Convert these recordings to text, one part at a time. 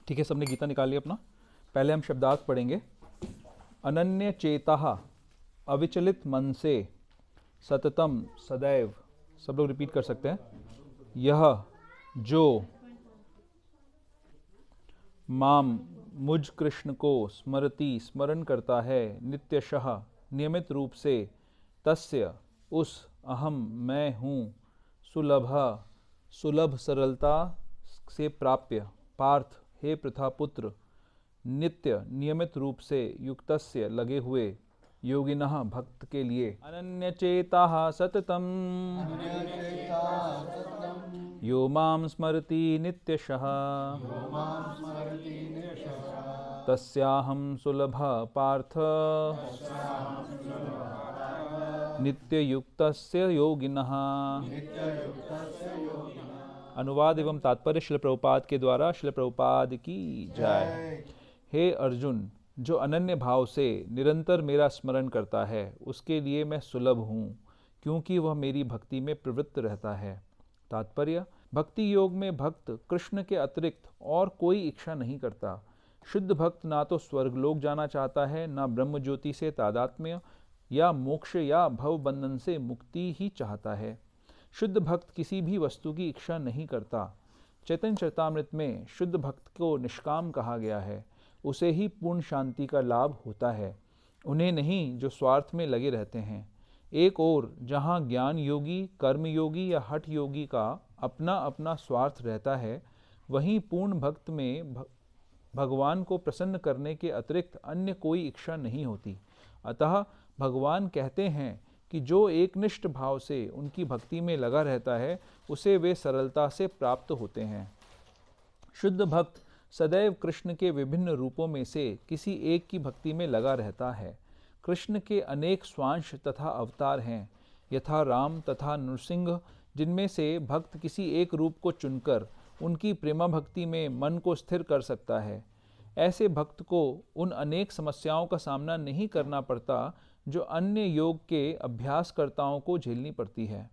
ठीक है, सबने गीता निकाल लिया अपना। पहले हम शब्दार्थ पढ़ेंगे। अनन्य चेताः, अविचलित मन से, सततम सदैव। सब लोग रिपीट कर सकते हैं। यह जो माम मुझ कृष्ण को स्मरति स्मरण करता है, नित्यशः नियमित रूप से, तस्य उस, अहम मैं हूँ, सुलभ सुलभ सरलता से प्राप्य, पार्थ हे पृथा पुत्र, नित्य नियमित रूप से, युक्तस्य लगे हुए, योगिनः भक्त के लिए, अनन्यचेताः सततम यो मां स्मरति नित्यशः तस्याहं सुलभ पार्थ नित्ययुक्तस्य योगिनः। अनुवाद एवं तात्पर्य श्रील प्रभुपाद के द्वारा। श्रील प्रभुपाद की जय। हे अर्जुन, जो अनन्य भाव से निरंतर मेरा स्मरण करता है, उसके लिए मैं सुलभ हूँ, क्योंकि वह मेरी भक्ति में प्रवृत्त रहता है। तात्पर्य: भक्ति योग में भक्त कृष्ण के अतिरिक्त और कोई इच्छा नहीं करता। शुद्ध भक्त ना तो स्वर्गलोक जाना चाहता है, ना ब्रह्म ज्योति से तादात्म्य या मोक्ष या भव बंधन से मुक्ति ही चाहता है। शुद्ध भक्त किसी भी वस्तु की इच्छा नहीं करता। चैतन्य चरितामृत में शुद्ध भक्त को निष्काम कहा गया है। उसे ही पूर्ण शांति का लाभ होता है, उन्हें नहीं जो स्वार्थ में लगे रहते हैं। एक और जहाँ ज्ञान योगी, कर्म योगी या हठ योगी का अपना अपना स्वार्थ रहता है, वहीं पूर्ण भक्त में भगवान को प्रसन्न करने के अतिरिक्त अन्य कोई इच्छा नहीं होती। अतः भगवान कहते हैं कि जो एकनिष्ठ भाव से उनकी भक्ति में लगा रहता है, उसे वे सरलता से प्राप्त होते हैं। शुद्ध भक्त सदैव कृष्ण के विभिन्न रूपों में से किसी एक की भक्ति में लगा रहता है। कृष्ण के अनेक स्वांश तथा अवतार हैं, यथा राम तथा नृसिंह, जिनमें से भक्त किसी एक रूप को चुनकर उनकी प्रेमा भक्ति में मन को स्थिर कर सकता है। ऐसे भक्त को उन अनेक समस्याओं का सामना नहीं करना पड़ता जो अन्य योग के अभ्यासकर्ताओं को झेलनी पड़ती है।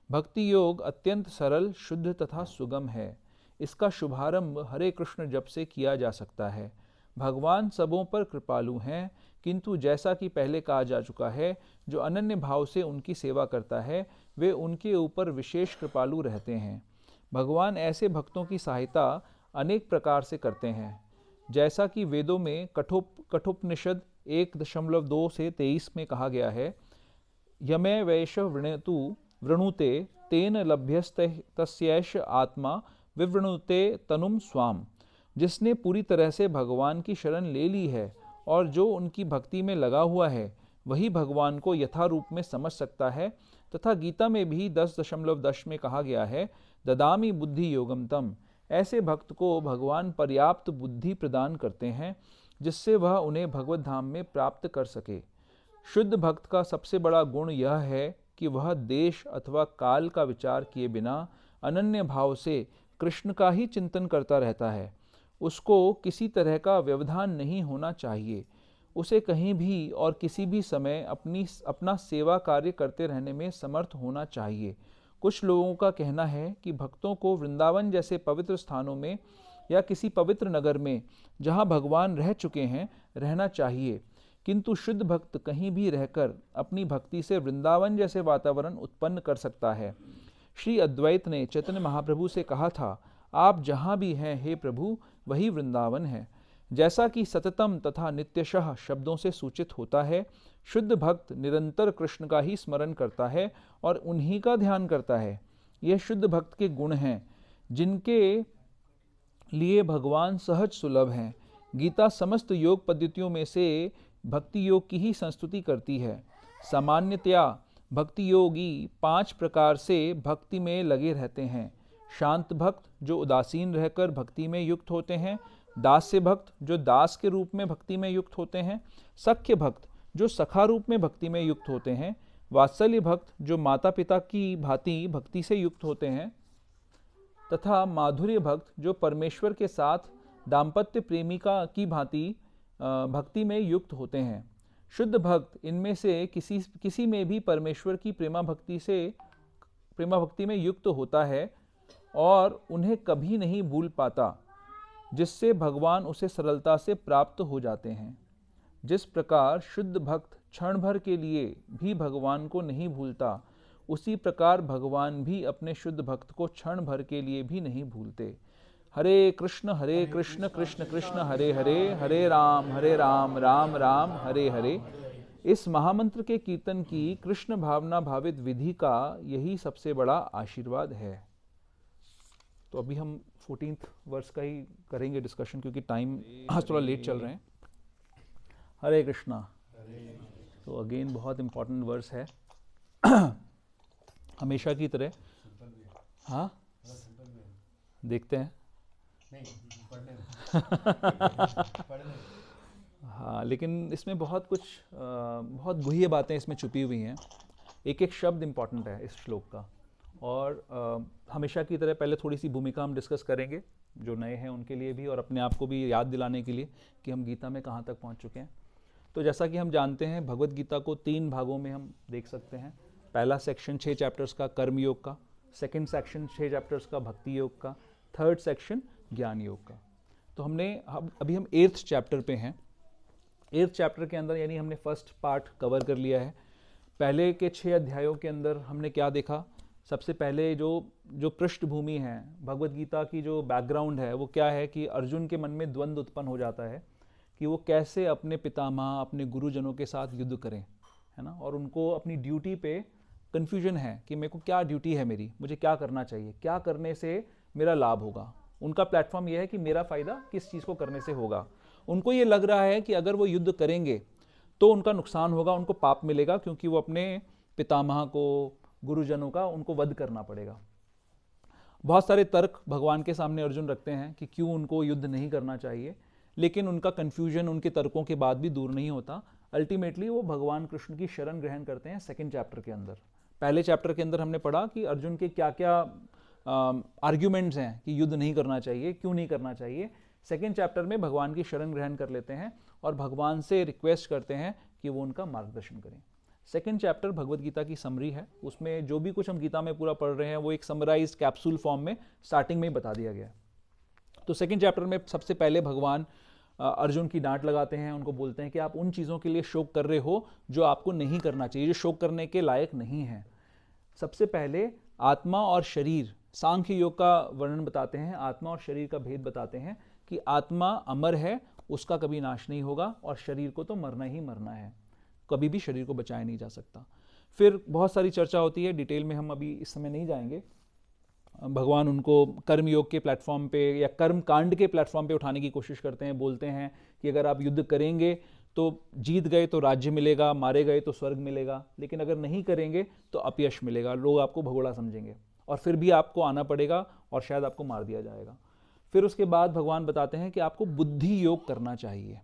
भक्ति योग अत्यंत सरल, शुद्ध तथा सुगम है। इसका शुभारंभ हरे कृष्ण जप से किया जा सकता है। भगवान सबों पर कृपालु हैं, किंतु जैसा कि पहले कहा जा चुका है, जो अनन्य भाव से उनकी सेवा करता है, वे उनके ऊपर विशेष कृपालु रहते हैं। भगवान ऐसे भक्तों की सहायता अनेक प्रकार से करते हैं, जैसा कि वेदों में कठोपनिषद 1.2 से 23 में कहा गया है, यमे वैश वृणुते तेन लभ्यस्तस्यैष आत्मा विवृणुते तनुम स्वाम। जिसने पूरी तरह से भगवान की शरण ले ली है और जो उनकी भक्ति में लगा हुआ है, वही भगवान को यथारूप में समझ सकता है। तथा गीता में भी 10.10 में कहा गया है, ददामि बुद्धि योगम तम। ऐसे भक्त को भगवान पर्याप्त बुद्धि प्रदान करते हैं, जिससे वह उन्हें भगवत धाम में प्राप्त कर सके। शुद्ध भक्त का सबसे बड़ा गुण यह है कि वह देश अथवा काल का विचार किए बिना अनन्य भाव से कृष्ण का ही चिंतन करता रहता है। उसको किसी तरह का व्यवधान नहीं होना चाहिए। उसे कहीं भी और किसी भी समय अपना सेवा कार्य करते रहने में समर्थ होना चाहिए। कुछ लोगों का कहना है कि भक्तों को वृंदावन जैसे पवित्र स्थानों में या किसी पवित्र नगर में, जहाँ भगवान रह चुके हैं, रहना चाहिए, किंतु शुद्ध भक्त कहीं भी रहकर अपनी भक्ति से वृंदावन जैसे वातावरण उत्पन्न कर सकता है। श्री अद्वैत ने चैतन्य महाप्रभु से कहा था, आप जहाँ भी हैं हे प्रभु, वही वृंदावन है। जैसा कि सततम तथा नित्यशः शब्दों से सूचित होता है, शुद्ध भक्त निरंतर कृष्ण का ही स्मरण करता है और उन्हीं का ध्यान करता है। यह शुद्ध भक्त के गुण हैं, जिनके लिए भगवान सहज सुलभ हैं। गीता समस्त योग पद्धतियों में से भक्ति योग की ही संस्तुति करती है। सामान्यतया भक्ति योगी 5 प्रकार से भक्ति में लगे रहते हैं। शांत भक्त, जो उदासीन रहकर भक्ति में युक्त होते हैं। दास्य भक्त, जो दास के रूप में भक्ति में युक्त होते हैं। सख्य भक्त, जो सखा रूप में भक्ति में युक्त होते हैं। वात्सल्य भक्त, जो माता पिता की भांति भक्ति से युक्त होते हैं। तथा माधुर्य भक्त, जो परमेश्वर के साथ दाम्पत्य प्रेमिका की भांति भक्ति में युक्त होते हैं। शुद्ध भक्त इनमें से किसी में भी परमेश्वर की प्रेमा भक्ति में युक्त होता है और उन्हें कभी नहीं भूल पाता। जिससे भगवान उसे सरलता से प्राप्त हो जाते हैं। जिस प्रकार शुद्ध भक्त क्षण भर के लिए भी भगवान को नहीं भूलता, उसी प्रकार भगवान भी अपने शुद्ध भक्त को क्षण भर के लिए भी नहीं भूलते। हरे कृष्ण कृष्ण कृष्ण हरे हरे, हरे राम राम राम हरे हरे। इस महामंत्र के कीर्तन की कृष्ण भावना भावित विधि का यही सबसे बड़ा आशीर्वाद है। तो अभी हम 14th वर्ष का ही करेंगे डिस्कशन, क्योंकि टाइम आज थोड़ा लेट चल रहे हैं। हरे कृष्णा। तो अगेन बहुत इम्पोर्टेंट वर्स है हमेशा की तरह। हाँ देखते हैं हाँ, लेकिन इसमें बहुत कुछ बहुत गुह्य बातें इसमें छुपी हुई हैं। एक एक शब्द इम्पॉर्टेंट है इस श्लोक का। और हमेशा की तरह पहले थोड़ी सी भूमिका हम डिस्कस करेंगे, जो नए हैं उनके लिए भी और अपने आप को भी याद दिलाने के लिए कि हम गीता में कहाँ तक पहुँच चुके हैं। तो जैसा कि हम जानते हैं, भगवत गीता को 3 भागों में हम देख सकते हैं। पहला सेक्शन 6 चैप्टर्स का कर्म योग का, सेकंड सेक्शन 6 चैप्टर्स का भक्ति योग का, थर्ड सेक्शन ज्ञान योग का। तो अभी हम 8th चैप्टर पे हैं। 8th चैप्टर के अंदर यानी हमने फर्स्ट पार्ट कवर कर लिया है। पहले के 6 अध्यायों के अंदर हमने क्या देखा? सबसे पहले जो पृष्ठभूमि है, भगवत गीता की जो बैकग्राउंड है वो क्या है कि अर्जुन के मन में द्वंद्व उत्पन्न हो जाता है कि वो कैसे अपने पितामह, अपने गुरुजनों के साथ युद्ध करें, है ना। और उनको अपनी ड्यूटी पे कन्फ्यूजन है कि मेरे को क्या ड्यूटी है मेरी, मुझे क्या करना चाहिए, क्या करने से मेरा लाभ होगा। उनका प्लेटफॉर्म ये है कि मेरा फ़ायदा किस चीज़ को करने से होगा। उनको ये लग रहा है कि अगर वो युद्ध करेंगे तो उनका नुकसान होगा, उनको पाप मिलेगा, क्योंकि वो अपने पितामह को, गुरुजनों का उनको वध करना पड़ेगा। बहुत सारे तर्क भगवान के सामने अर्जुन रखते हैं कि क्यों उनको युद्ध नहीं करना चाहिए, लेकिन उनका कन्फ्यूजन उनके तर्कों के बाद भी दूर नहीं होता। अल्टीमेटली वो भगवान कृष्ण की शरण ग्रहण करते हैं सेकंड चैप्टर के अंदर। पहले चैप्टर के अंदर हमने पढ़ा कि अर्जुन के क्या क्या आर्ग्यूमेंट्स हैं कि युद्ध नहीं करना चाहिए, क्यों नहीं करना चाहिए। सेकंड चैप्टर में भगवान की शरण ग्रहण कर लेते हैं और भगवान से रिक्वेस्ट करते हैं कि वो उनका मार्गदर्शन करें। सेकंड चैप्टर भगवत गीता की समरी है। उसमें जो भी कुछ हम गीता में पूरा पढ़ रहे हैं वो एक समराइज कैप्सूल फॉर्म में स्टार्टिंग में ही बता दिया गया है। तो सेकंड चैप्टर में सबसे पहले भगवान अर्जुन की डांट लगाते हैं, उनको बोलते हैं कि आप उन चीज़ों के लिए शोक कर रहे हो जो आपको नहीं करना चाहिए, जो शोक करने के लायक नहीं है। सबसे पहले आत्मा और शरीर, सांख्य योग का वर्णन बताते हैं, आत्मा और शरीर का भेद बताते हैं कि आत्मा अमर है, उसका कभी नाश नहीं होगा, और शरीर को तो मरना ही मरना है, कभी भी शरीर को बचाया नहीं जा सकता। फिर बहुत सारी चर्चा होती है, डिटेल में हम अभी इस समय नहीं जाएंगे। भगवान उनको कर्म योग के प्लेटफॉर्म पे या कर्म कांड के प्लेटफॉर्म पे उठाने की कोशिश करते हैं। बोलते हैं कि अगर आप युद्ध करेंगे तो जीत गए तो राज्य मिलेगा, मारे गए तो स्वर्ग मिलेगा, लेकिन अगर नहीं करेंगे तो अपयश मिलेगा, लोग आपको भगोड़ा समझेंगे और फिर भी आपको आना पड़ेगा और शायद आपको मार दिया जाएगा। फिर उसके बाद भगवान बताते हैं कि आपको बुद्धि योग करना चाहिए,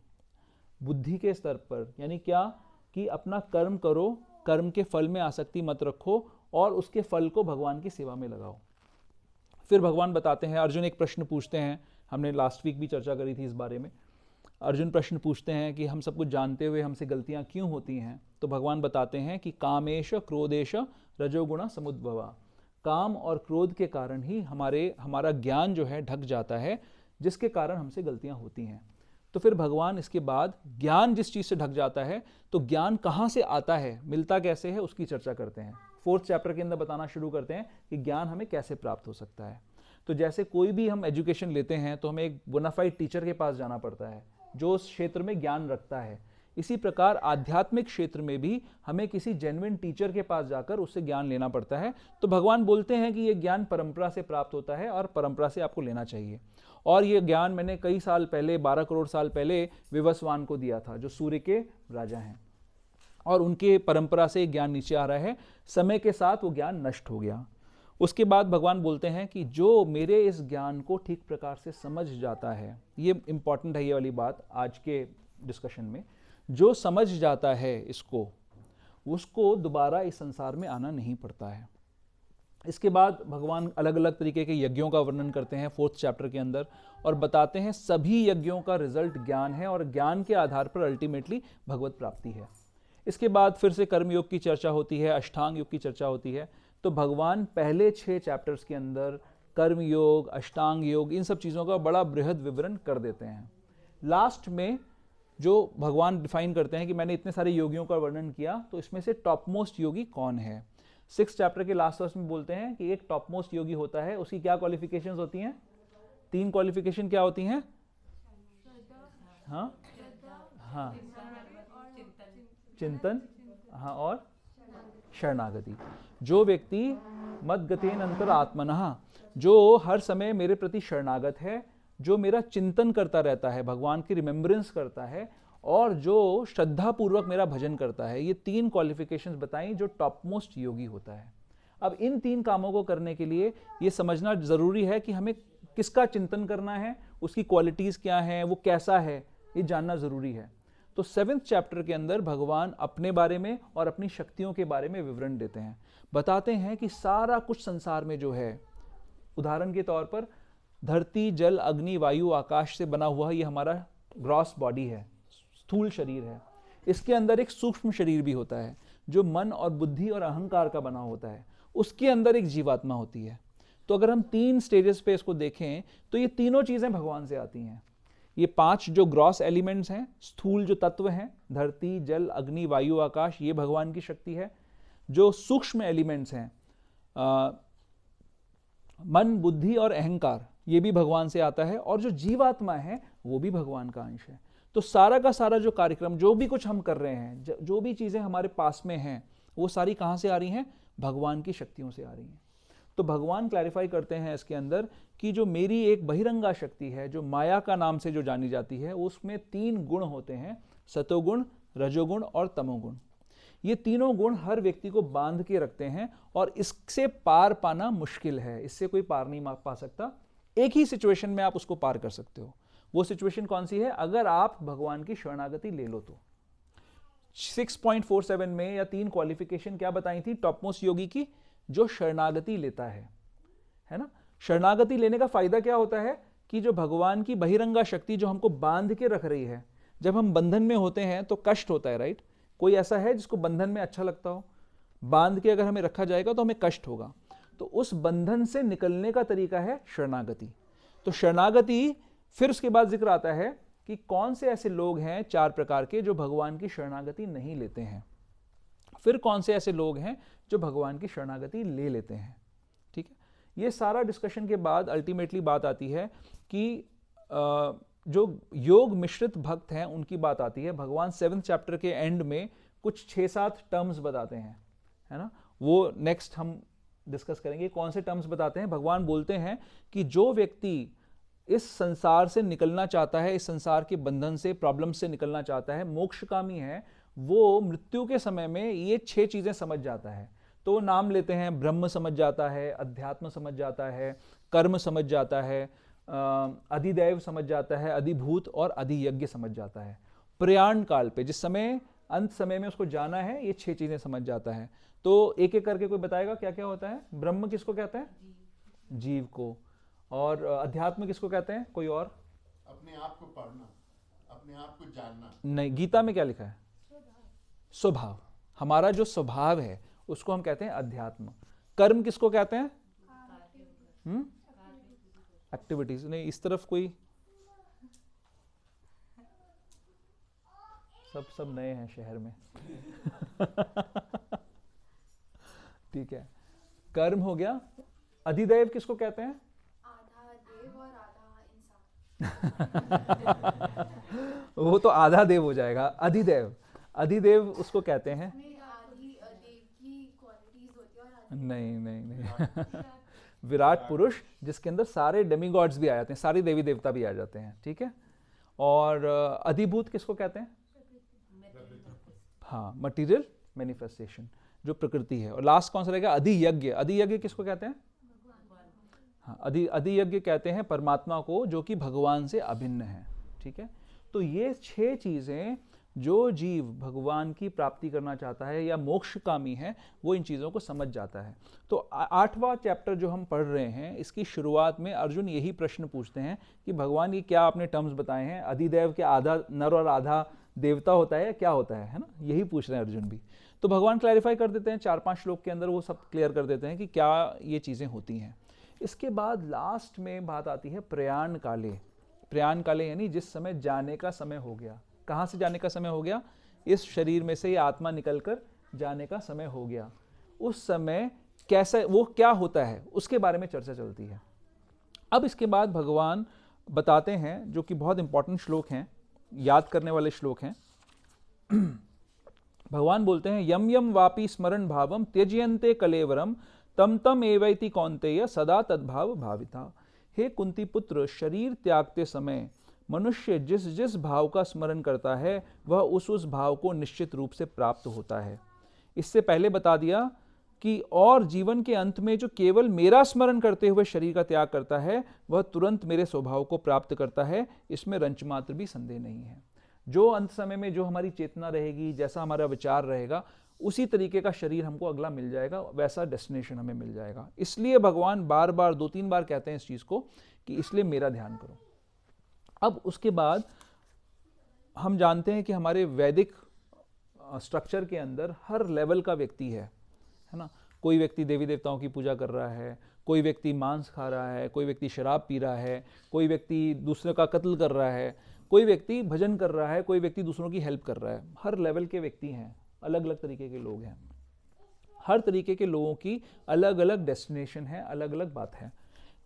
बुद्धि के स्तर पर, यानी क्या कि अपना कर्म करो, कर्म के फल में आसक्ति मत रखो और उसके फल को भगवान की सेवा में लगाओ। फिर भगवान बताते हैं, अर्जुन एक प्रश्न पूछते हैं, हमने लास्ट वीक भी चर्चा करी थी इस बारे में। अर्जुन प्रश्न पूछते हैं कि हम सब कुछ जानते हुए हमसे गलतियां क्यों होती हैं। तो भगवान बताते हैं कि कामेश क्रोधेश रजोगुण समुद्भवा, काम और क्रोध के कारण ही हमारा ज्ञान जो है ढक जाता है, जिसके कारण हमसे गलतियां होती हैं। तो फिर भगवान इसके बाद ज्ञान जिस चीज़ से ढक जाता है, तो ज्ञान कहाँ से आता है, मिलता कैसे है, उसकी चर्चा करते हैं। 4th चैप्टर के अंदर बताना शुरू करते हैं कि ज्ञान हमें कैसे प्राप्त हो सकता है। तो जैसे कोई भी हम एजुकेशन लेते हैं तो हमें एक बोनाफाइड टीचर के पास जाना पड़ता है जो उस क्षेत्र में ज्ञान रखता है। इसी प्रकार आध्यात्मिक क्षेत्र में भी हमें किसी जेन्युइन टीचर के पास जाकर उससे ज्ञान लेना पड़ता है। तो भगवान बोलते हैं कि ये ज्ञान परंपरा से प्राप्त होता है और परंपरा से आपको लेना चाहिए। और ये ज्ञान मैंने कई साल पहले, 12 करोड़ साल पहले विवस्वान को दिया था, जो सूर्य के राजा हैं, और उनके परंपरा से ज्ञान नीचे आ रहा है। समय के साथ वो ज्ञान नष्ट हो गया। उसके बाद भगवान बोलते हैं कि जो मेरे इस ज्ञान को ठीक प्रकार से समझ जाता है, ये इंपॉर्टेंट है ये वाली बात आज के डिस्कशन में, जो समझ जाता है इसको, उसको दोबारा इस संसार में आना नहीं पड़ता है। इसके बाद भगवान अलग अलग तरीके के यज्ञों का वर्णन करते हैं 4th चैप्टर के अंदर, और बताते हैं सभी यज्ञों का रिजल्ट ज्ञान है और ज्ञान के आधार पर अल्टीमेटली भगवत प्राप्ति है। इसके बाद फिर से कर्म योग की चर्चा होती है, अष्टांग योग की चर्चा होती है। तो भगवान पहले 6 चैप्टर्स के अंदर कर्म योग, अष्टांग योग, इन सब चीज़ों का बड़ा बृहद विवरण कर देते हैं। लास्ट में जो भगवान डिफाइन करते हैं कि मैंने इतने सारे योगियों का वर्णन किया, तो इसमें से टॉप मोस्ट योगी कौन है। 6 चैप्टर के लास्ट वर्स में बोलते हैं कि एक टॉप मोस्ट योगी होता है, उसकी क्या क्वालिफिकेशंस होती हैं? 3 क्वालिफिकेशन क्या होती हैं? हाँ हाँ, चिंतन, हाँ, और शरणागति। जो व्यक्ति मद्गतेन अंतर आत्मनः, जो हर समय मेरे प्रति शरणागत है, जो मेरा चिंतन करता रहता है, भगवान की रिमेम्बरेंस करता है, और जो श्रद्धा पूर्वक मेरा भजन करता है, ये 3 क्वालिफिकेशंस बताई जो टॉप मोस्ट योगी होता है। अब इन 3 कामों को करने के लिए ये समझना जरूरी है कि हमें किसका चिंतन करना है, उसकी क्वालिटीज क्या हैं, वो कैसा है, ये जानना जरूरी है। तो 7th चैप्टर के अंदर भगवान अपने बारे में और अपनी शक्तियों के बारे में विवरण देते हैं, बताते हैं कि सारा कुछ संसार में जो है, उदाहरण के तौर पर धरती, जल, अग्नि, वायु, आकाश से बना हुआ ये हमारा ग्रॉस बॉडी है, स्थूल शरीर है। इसके अंदर एक सूक्ष्म शरीर भी होता है जो मन और बुद्धि और अहंकार का बना होता है, उसके अंदर एक जीवात्मा होती है। तो अगर हम 3 स्टेजेस पे इसको देखें तो ये तीनों चीजें भगवान से आती हैं। ये 5 जो ग्रॉस एलिमेंट्स हैं, स्थूल जो तत्व हैं, धरती, जल, अग्नि, वायु, आकाश, ये भगवान की शक्ति है। जो सूक्ष्म एलिमेंट्स हैं, मन, बुद्धि और अहंकार, ये भी भगवान से आता है, और जो जीवात्मा है वो भी भगवान का अंश है। तो सारा का सारा जो कार्यक्रम, जो भी कुछ हम कर रहे हैं, जो भी चीजें हमारे पास में हैं, वो सारी कहाँ से आ रही हैं? भगवान की शक्तियों से आ रही हैं। तो भगवान क्लैरिफाई करते हैं इसके अंदर कि जो मेरी एक बहिरंगा शक्ति है, जो माया का नाम से जो जानी जाती है, उसमें 3 गुण होते हैं, सतोगुण, रजोगुण और तमोगुण। ये तीनों गुण हर व्यक्ति को बांध के रखते हैं और इससे पार पाना मुश्किल है, इससे कोई पार नहीं पा सकता। एक ही सिचुएशन में आप उसको पार कर सकते हो। वो सिचुएशन कौन सी है? अगर आप भगवान की शरणागति ले लो तो। 6.47 में या 3 क्वालिफिकेशन क्या बताई थी टॉप मोस्ट योगी की? जो शरणागति लेता है ना। शरणागति लेने का फायदा क्या होता है कि जो भगवान की बहिरंगा शक्ति जो हमको बांध के रख रही है, जब हम बंधन में होते हैं तो कष्ट होता है, राइट? कोई ऐसा है जिसको बंधन में अच्छा लगता हो? बांध के अगर हमें रखा जाएगा तो हमें कष्ट होगा। तो उस बंधन से निकलने का तरीका है शरणागति। तो शरणागति, फिर उसके बाद जिक्र आता है कि कौन से ऐसे लोग हैं 4 प्रकार के जो भगवान की शरणागति नहीं लेते हैं, फिर कौन से ऐसे लोग हैं जो भगवान की शरणागति ले लेते हैं। ठीक है, ये सारा डिस्कशन के बाद अल्टीमेटली बात आती है कि जो योग मिश्रित भक्त हैं उनकी बात आती है। भगवान 7th चैप्टर के एंड में कुछ 6-7 टर्म्स बताते हैं, है ना। वो नेक्स्ट हम डिस्कस करेंगे कौन से टर्म्स बताते हैं। भगवान बोलते हैं कि जो व्यक्ति इस संसार से निकलना चाहता है, इस संसार के बंधन से, प्रॉब्लम से निकलना चाहता है, मोक्षकामी है, वो मृत्यु के समय में ये 6 चीजें समझ जाता है। तो वो नाम लेते हैं, ब्रह्म समझ जाता है, अध्यात्म समझ जाता है, कर्म समझ जाता है, अधिदैव समझ जाता है, अधिभूत और अधियज्ञ समझ जाता है। प्रयाण काल पे, जिस समय अंत समय में उसको जाना है, ये 6 चीजें समझ जाता है। तो एक एक करके कोई बताएगा क्या क्या होता है। ब्रह्म किसको कहते हैं? जीव को। और अध्यात्म किसको कहते हैं? कोई और? अपने आप को पढ़ना, अपने आप को जानना। नहीं, गीता में क्या लिखा है? स्वभाव। हमारा जो स्वभाव है उसको हम कहते हैं अध्यात्म। कर्म किसको कहते हैं? एक्टिविटीज। नहीं, इस तरफ कोई, सब नए हैं शहर में। ठीक है, कर्म हो गया। अधिदैव किसको कहते हैं? आधा देव और आधा इंसान। वो तो आधा देव हो जाएगा। अधिदैव, अधिदेव उसको कहते हैं। आधी देव की क्वालिटीज होती है और आधी नहीं। विराट पुरुष, जिसके अंदर सारे डेमीगॉड्स भी आ जाते हैं, सारे देवी देवता भी आ जाते हैं। ठीक है। और अधिभूत किसको कहते हैं? हाँ, मटीरियल मैनिफेस्टेशन, जो प्रकृति है। और लास्ट कौन सा रहेगा? अधियज्ञ। अधियज्ञ किसको कहते हैं? हाँ, अधियज्ञ कहते हैं परमात्मा को, जो कि भगवान से अभिन्न है। ठीक है। तो ये 6 चीजें जो जीव भगवान की प्राप्ति करना चाहता है या मोक्षकामी है, वो इन चीज़ों को समझ जाता है। तो 8वां चैप्टर जो हम पढ़ रहे हैं, इसकी शुरुआत में अर्जुन यही प्रश्न पूछते हैं कि भगवान ये क्या आपने टर्म्स बताए हैं? अधिदैव के आधा नर और आधा देवता होता है, क्या होता है ना? यही पूछ रहे हैं अर्जुन भी। तो भगवान क्लैरिफाई कर देते हैं, 4-5 श्लोक के अंदर वो सब क्लियर कर देते हैं कि क्या ये चीज़ें होती हैं। इसके बाद लास्ट में बात आती है प्रयाण काले। प्रयाण काले यानी जिस समय जाने का समय हो गया। कहाँ से जाने का समय हो गया? इस शरीर में से ये आत्मा निकलकर जाने का समय हो गया। उस समय कैसे, वो क्या होता है, उसके बारे में चर्चा चलती है। अब इसके बाद भगवान बताते हैं, जो कि बहुत इंपॉर्टेंट श्लोक हैं, याद करने वाले श्लोक हैं। भगवान बोलते हैं, यम यम वापि स्मरण भावम त्यजयन्ते कलेवरम तम तम एवैति कौन्तेय सदा तद्भाव भाविता। हे कुंती पुत्र, शरीर त्यागते समय मनुष्य जिस जिस भाव का स्मरण करता है वह उस भाव को निश्चित रूप से प्राप्त होता है। इससे पहले बता दिया कि और जीवन के अंत में जो केवल मेरा स्मरण करते हुए शरीर का त्याग करता है वह तुरंत मेरे स्वभाव को प्राप्त करता है। इसमें रंच मात्र भी संदेह नहीं है। जो अंत समय में जो हमारी चेतना रहेगी, जैसा हमारा विचार रहेगा, उसी तरीके का शरीर हमको अगला मिल जाएगा, वैसा डेस्टिनेशन हमें मिल जाएगा। इसलिए भगवान बार बार 2-3 बार कहते हैं इस चीज को कि इसलिए मेरा ध्यान करो। अब उसके बाद हम जानते हैं कि हमारे वैदिक स्ट्रक्चर के अंदर हर लेवल का व्यक्ति है ना। कोई व्यक्ति देवी देवताओं की पूजा कर रहा है, कोई व्यक्ति मांस खा रहा है, कोई व्यक्ति शराब पी रहा है, कोई व्यक्ति दूसरे का कत्ल कर रहा है, कोई व्यक्ति भजन कर रहा है, कोई व्यक्ति दूसरों की हेल्प कर रहा है। हर लेवल के व्यक्ति हैं, अलग अलग तरीके के लोग हैं। हर तरीके के लोगों की अलग अलग डेस्टिनेशन है, अलग अलग बात है।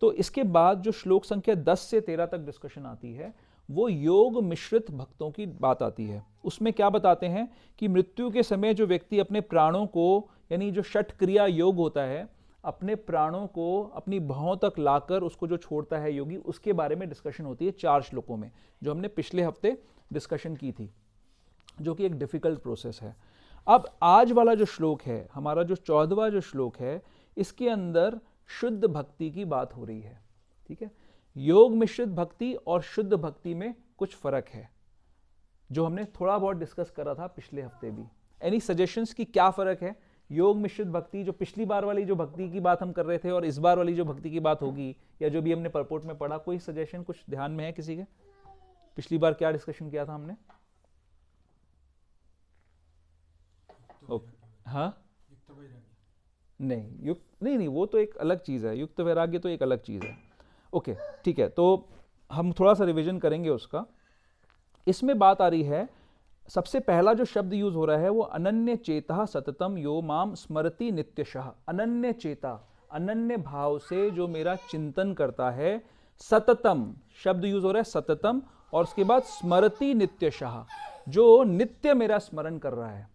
तो इसके बाद जो श्लोक संख्या 10 से 13 तक डिस्कशन आती है वो योग मिश्रित भक्तों की बात आती है। उसमें क्या बताते हैं कि मृत्यु के समय जो व्यक्ति अपने प्राणों को, यानी जो षट क्रिया योग होता है, अपने प्राणों को अपनी भौं तक लाकर उसको जो छोड़ता है योगी, उसके बारे में डिस्कशन होती है 4 श्लोकों में, जो हमने पिछले हफ्ते डिस्कशन की थी, जो कि एक डिफिकल्ट प्रोसेस है। अब आज वाला जो श्लोक है, हमारा जो 14वां जो श्लोक है, इसके अंदर शुद्ध भक्ति की बात हो रही है। ठीक है, योग मिश्रित भक्ति और शुद्ध भक्ति में कुछ फर्क है, जो हमने थोड़ा बहुत डिस्कस करा था पिछले हफ्ते भी। एनी सजेशंस की क्या फर्क है? योग मिश्रित भक्ति, जो पिछली बार वाली जो भक्ति की बात हम कर रहे थे, और इस बार वाली जो भक्ति की बात होगी, या जो भी हमने परपोर्ट में पढ़ा, कोई सजेशन कुछ ध्यान में है किसी के? पिछली बार क्या डिस्कशन किया था हमने? हाँ, नहीं, युक्त नहीं, वो तो एक अलग चीज है। युक्त वैराग्य तो एक अलग चीज है। ओके, ठीक है, तो हम थोड़ा सा रिवीजन करेंगे उसका। इसमें बात आ रही है, सबसे पहला जो शब्द यूज हो रहा है वो अनन्य चेता सततम यो माम स्मरति नित्यशः। अनन्य चेता, अनन्य भाव से जो मेरा चिंतन करता है, सततम शब्द यूज हो रहा है, सततम, और उसके बाद स्मरति नित्यशः, जो नित्य मेरा स्मरण कर रहा है,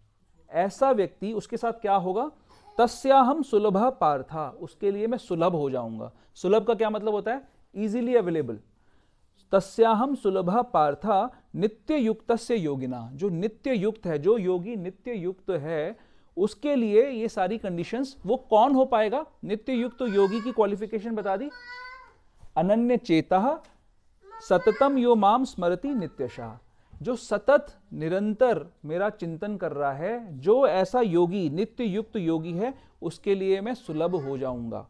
ऐसा व्यक्ति, उसके साथ क्या होगा? तस्याहम सुलभ पार्था, उसके लिए मैं सुलभ हो जाऊंगा। सुलभ का क्या मतलब होता है? Easily available. तस्याहम सुलभ पार्था नित्य युक्तस्य योगिना, जो नित्य युक्त है, जो योगी नित्य युक्त है, उसके लिए ये सारी कंडीशंस, वो कौन हो पाएगा? नित्य युक्त योगी की क्वालिफिकेशन बता दी, अनन्य चेता सततम यो माम स्मरति नित्यशः, जो सतत निरंतर मेरा चिंतन कर रहा है, जो ऐसा योगी नित्य युक्त योगी है, उसके लिए मैं सुलभ हो जाऊंगा।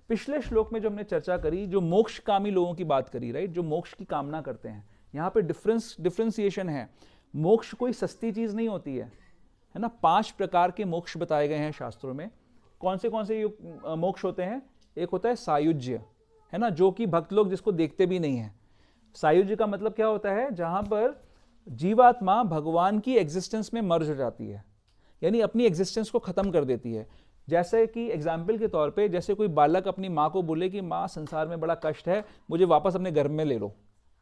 पिछले श्लोक में जो हमने चर्चा करी, जो मोक्षकामी लोगों की बात करी, राइट, जो मोक्ष की कामना करते हैं, यहाँ पे डिफरेंशिएशन है। मोक्ष कोई सस्ती चीज नहीं होती है ना। 5 प्रकार के मोक्ष बताए गए हैं शास्त्रों में। कौन से मोक्ष होते हैं? एक होता है सायुज्य, है ना, जो कि भक्त लोग जिसको देखते भी नहीं है। सायुज्य का मतलब क्या होता है? जहां पर जीवात्मा भगवान की एग्जिस्टेंस में मर्ज हो जाती है, यानी अपनी एग्जिस्टेंस को खत्म कर देती है। जैसे कि एग्जाम्पल के तौर पे, जैसे कोई बालक अपनी माँ को बोले कि माँ, संसार में बड़ा कष्ट है, मुझे वापस अपने घर में ले लो,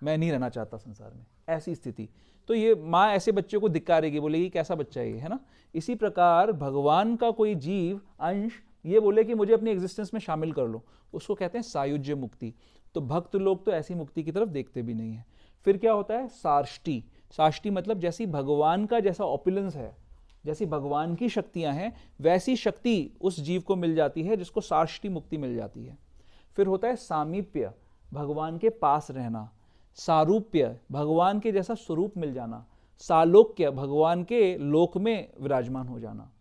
मैं नहीं रहना चाहता संसार में, ऐसी स्थिति। तो ये माँ ऐसे बच्चे को धिक्कारेगी, बोलेगी कैसा बच्चा है ना। इसी प्रकार भगवान का कोई जीव अंश ये बोले कि मुझे अपनी एग्जिस्टेंस में शामिल कर लो, उसको कहते हैं सायुज्य मुक्ति। तो भक्त लोग तो ऐसी मुक्ति की तरफ देखते भी नहीं है। फिर क्या होता है? सार्ष्टी। साष्टी मतलब जैसी भगवान का जैसा ऑपुलेंस है, जैसी भगवान की शक्तियां हैं, वैसी शक्ति उस जीव को मिल जाती है, जिसको साष्टी मुक्ति मिल जाती है। फिर होता है सामीप्य, भगवान के पास रहना। सारूप्य, भगवान के जैसा स्वरूप मिल जाना। सालोक्य, भगवान के लोक में विराजमान हो जाना।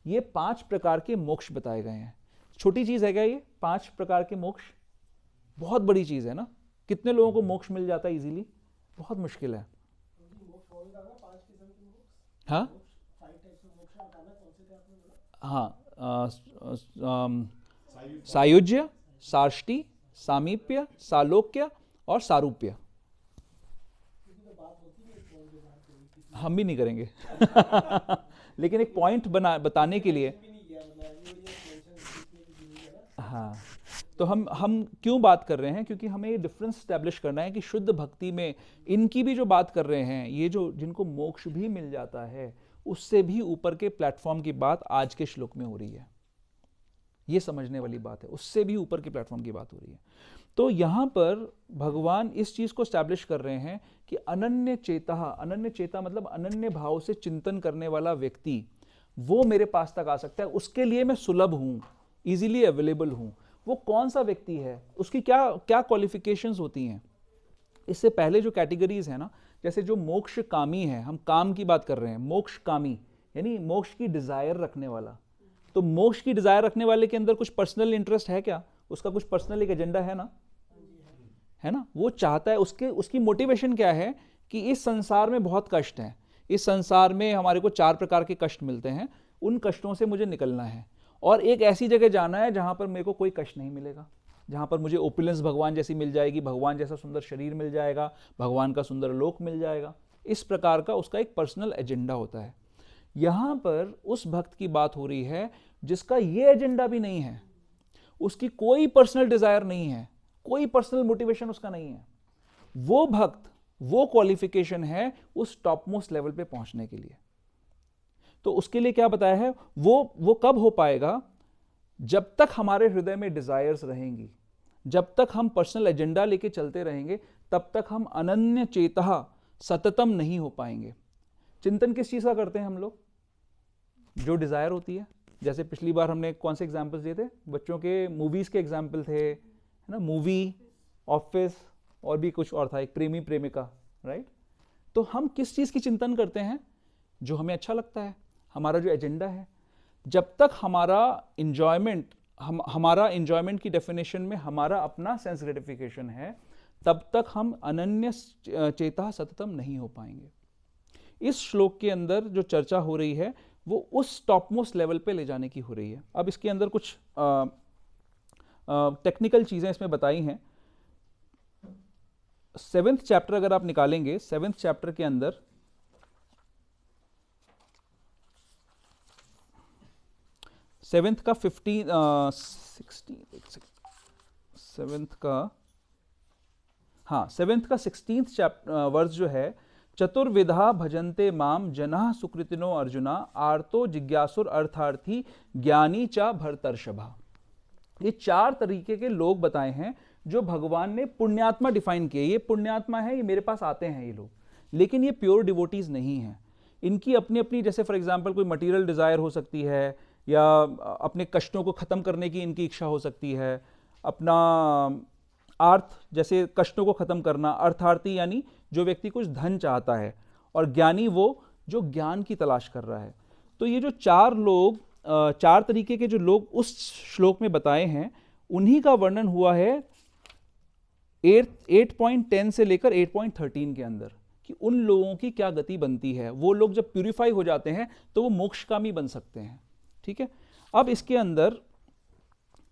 ये 5 प्रकार के मोक्ष बताए गए हैं। छोटी चीज है क्या ये 5 प्रकार के मोक्ष? बहुत बड़ी चीज है ना। कितने लोगों को मोक्ष मिल जाता है इजीली? बहुत मुश्किल है। हाँ हाँ, सायुज्य, सार्ष्टी, सामीप्य, सालोक्य और सारूप्य। हम भी नहीं करेंगे लेकिन एक पॉइंट बताने के लिए, हाँ, तो हम क्यों बात कर रहे हैं, क्योंकि हमें ये डिफरेंस स्टैब्लिश करना है कि शुद्ध भक्ति में इनकी भी जो बात कर रहे हैं, ये जो जिनको मोक्ष भी मिल जाता है, उससे भी ऊपर के प्लेटफॉर्म की बात आज के श्लोक में हो रही है। ये समझने वाली बात है, उससे भी ऊपर के प्लेटफॉर्म की बात हो रही है। तो यहाँ पर भगवान इस चीज को स्टैब्लिश कर रहे हैं कि अनन्य चेता मतलब अनन्य भाव से चिंतन करने वाला व्यक्ति, वो मेरे पास तक आ सकता है, उसके लिए मैं सुलभ हूं, इजीली अवेलेबल हूं। वो कौन सा व्यक्ति है, उसकी क्या क्या क्वालिफिकेशंस होती हैं। इससे पहले जो कैटेगरीज है ना, जैसे जो मोक्ष कामी है, हम काम की बात कर रहे हैं, मोक्ष कामी यानी मोक्ष की डिजायर रखने वाला। तो मोक्ष की डिजायर रखने वाले के अंदर कुछ पर्सनल इंटरेस्ट है क्या, उसका कुछ पर्सनल एक एजेंडा है ना, है ना, वो चाहता है, उसकी मोटिवेशन क्या है कि इस संसार में बहुत कष्ट है, इस संसार में हमारे को 4 प्रकार के कष्ट मिलते हैं, उन कष्टों से मुझे निकलना है और एक ऐसी जगह जाना है जहां पर मेरे को कोई कष्ट नहीं मिलेगा, जहां पर मुझे ओपुलेंस भगवान जैसी मिल जाएगी, भगवान जैसा सुंदर शरीर मिल जाएगा, भगवान का सुंदर लोक मिल जाएगा। इस प्रकार का उसका एक पर्सनल एजेंडा होता है। यहां पर उस भक्त की बात हो रही है जिसका ये एजेंडा भी नहीं है, उसकी कोई पर्सनल डिजायर नहीं है, कोई पर्सनल मोटिवेशन उसका नहीं है। वो भक्त, वो क्वालिफिकेशन है उस टॉप मोस्ट लेवल पे पहुंचने के लिए। तो उसके लिए क्या बताया है, वो कब हो पाएगा, जब तक हमारे हृदय में डिजायर्स रहेंगी, जब तक हम पर्सनल एजेंडा लेके चलते रहेंगे, तब तक हम अनन्य चेता सततम नहीं हो पाएंगे। चिंतन किस चीज का करते हैं हम लोग, जो डिजायर होती है। जैसे पिछली बार हमने कौन से एग्जाम्पल्स दिए थे, बच्चों के मूवीज के एग्जाम्पल थे, है ना, मूवी, ऑफिस और भी कुछ और था, एक प्रेमी प्रेमिका, राइट। तो हम किस चीज की चिंतन करते हैं, जो हमें अच्छा लगता है, हमारा जो एजेंडा है। जब तक हमारा इंजॉयमेंट, हमारा इंजॉयमेंट की डेफिनेशन में हमारा अपना सेंस ग्रेटिफिकेशन है, तब तक हम अनन्य चेता सततम नहीं हो पाएंगे। इस श्लोक के अंदर जो चर्चा हो रही है वो उस टॉप मोस्ट लेवल पे ले जाने की हो रही है। अब इसके अंदर कुछ टेक्निकल चीजें इसमें बताई हैं। 7th चैप्टर अगर आप निकालेंगे, 7th चैप्टर के अंदर 7th का 16th वर्स जो है, चतुर्विधा भजन्ते माम जनाः सुकृतिनो अर्जुना आर्तो जिज्ञासुर अर्थार्थी ज्ञानी च भरतर्षभा। ये 4 तरीके के लोग बताए हैं जो भगवान ने पुण्यात्मा डिफाइन किए। ये पुण्यात्मा है, ये मेरे पास आते हैं ये लोग, लेकिन ये प्योर डिवोटीज नहीं हैं। इनकी अपनी अपनी, जैसे फॉर एग्जांपल कोई मटेरियल डिजायर हो सकती है, या अपने कष्टों को खत्म करने की इनकी इच्छा हो सकती है, अपना अर्थ जैसे कष्टों को खत्म करना, अर्थार्थी यानी जो व्यक्ति कुछ धन चाहता है, और ज्ञानी वो जो ज्ञान की तलाश कर रहा है। तो ये जो 4 तरीके के जो लोग उस श्लोक में बताए हैं, उन्हीं का वर्णन हुआ है 8.10 से लेकर 8.13 के अंदर, कि उन लोगों की क्या गति बनती है। वो लोग जब प्यूरिफाई हो जाते हैं तो वो मोक्षकामी बन सकते हैं। ठीक है, अब इसके अंदर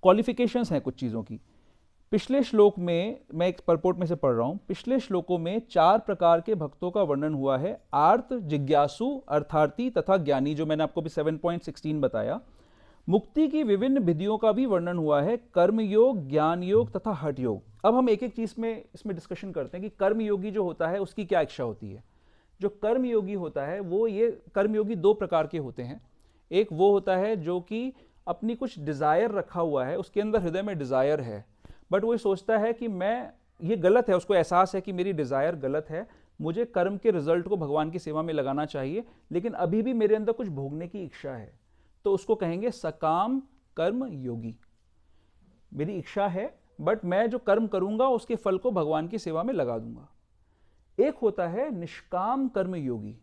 क्वालिफिकेशंस हैं कुछ चीजों की। पिछले श्लोक में, मैं एक परपोर्ट में से पढ़ रहा हूं, पिछले श्लोकों में 4 प्रकार के भक्तों का वर्णन हुआ है, आर्त, जिज्ञासु, अर्थार्थी तथा ज्ञानी, जो मैंने आपको भी 7.16 बताया। मुक्ति की विभिन्न विधियों का भी वर्णन हुआ है, कर्म योग, ज्ञान योग तथा हठ योग। अब हम एक एक चीज में इसमें डिस्कशन करते हैं कि कर्म योगी जो होता है उसकी क्या इच्छा होती है। जो कर्म योगी होता है वो, ये कर्म योगी 2 प्रकार के होते हैं। एक वो होता है जो कि अपनी कुछ डिजायर रखा हुआ है, उसके अंदर हृदय में डिजायर है, बट वो सोचता है कि मैं, ये गलत है, उसको एहसास है कि मेरी डिजायर गलत है, मुझे कर्म के रिजल्ट को भगवान की सेवा में लगाना चाहिए, लेकिन अभी भी मेरे अंदर कुछ भोगने की इच्छा है, तो उसको कहेंगे सकाम कर्म योगी। मेरी इच्छा है, बट मैं जो कर्म करूंगा उसके फल को भगवान की सेवा में लगा दूंगा। एक होता है निष्काम कर्म योगी,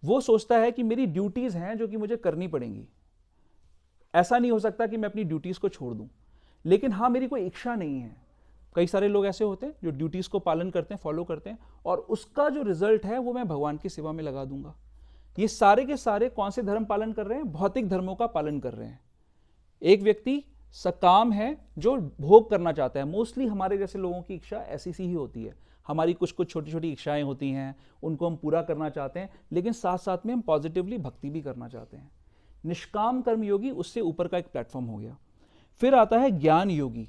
वो सोचता है कि मेरी ड्यूटीज हैं जो कि मुझे करनी पड़ेंगी, ऐसा नहीं हो सकता कि मैं अपनी ड्यूटीज को छोड़ दूं, लेकिन हाँ मेरी कोई इच्छा नहीं है। कई सारे लोग ऐसे होते हैं जो ड्यूटीज को पालन करते हैं, फॉलो करते हैं, और उसका जो रिजल्ट है वो मैं भगवान की सेवा में लगा दूंगा। ये सारे के सारे कौन से धर्म पालन कर रहे हैं? भौतिक धर्मों का पालन कर रहे हैं। एक व्यक्ति सकाम है जो भोग करना चाहता है। मोस्टली हमारे जैसे लोगों की इच्छा ऐसी सी ही होती है, हमारी कुछ कुछ छोटी छोटी इच्छाएं होती हैं, उनको हम पूरा करना चाहते हैं, लेकिन साथ साथ में हम पॉजिटिवली भक्ति भी करना चाहते हैं। निष्काम कर्मयोगी उससे ऊपर का एक प्लेटफॉर्म हो गया। फिर आता है ज्ञान योगी।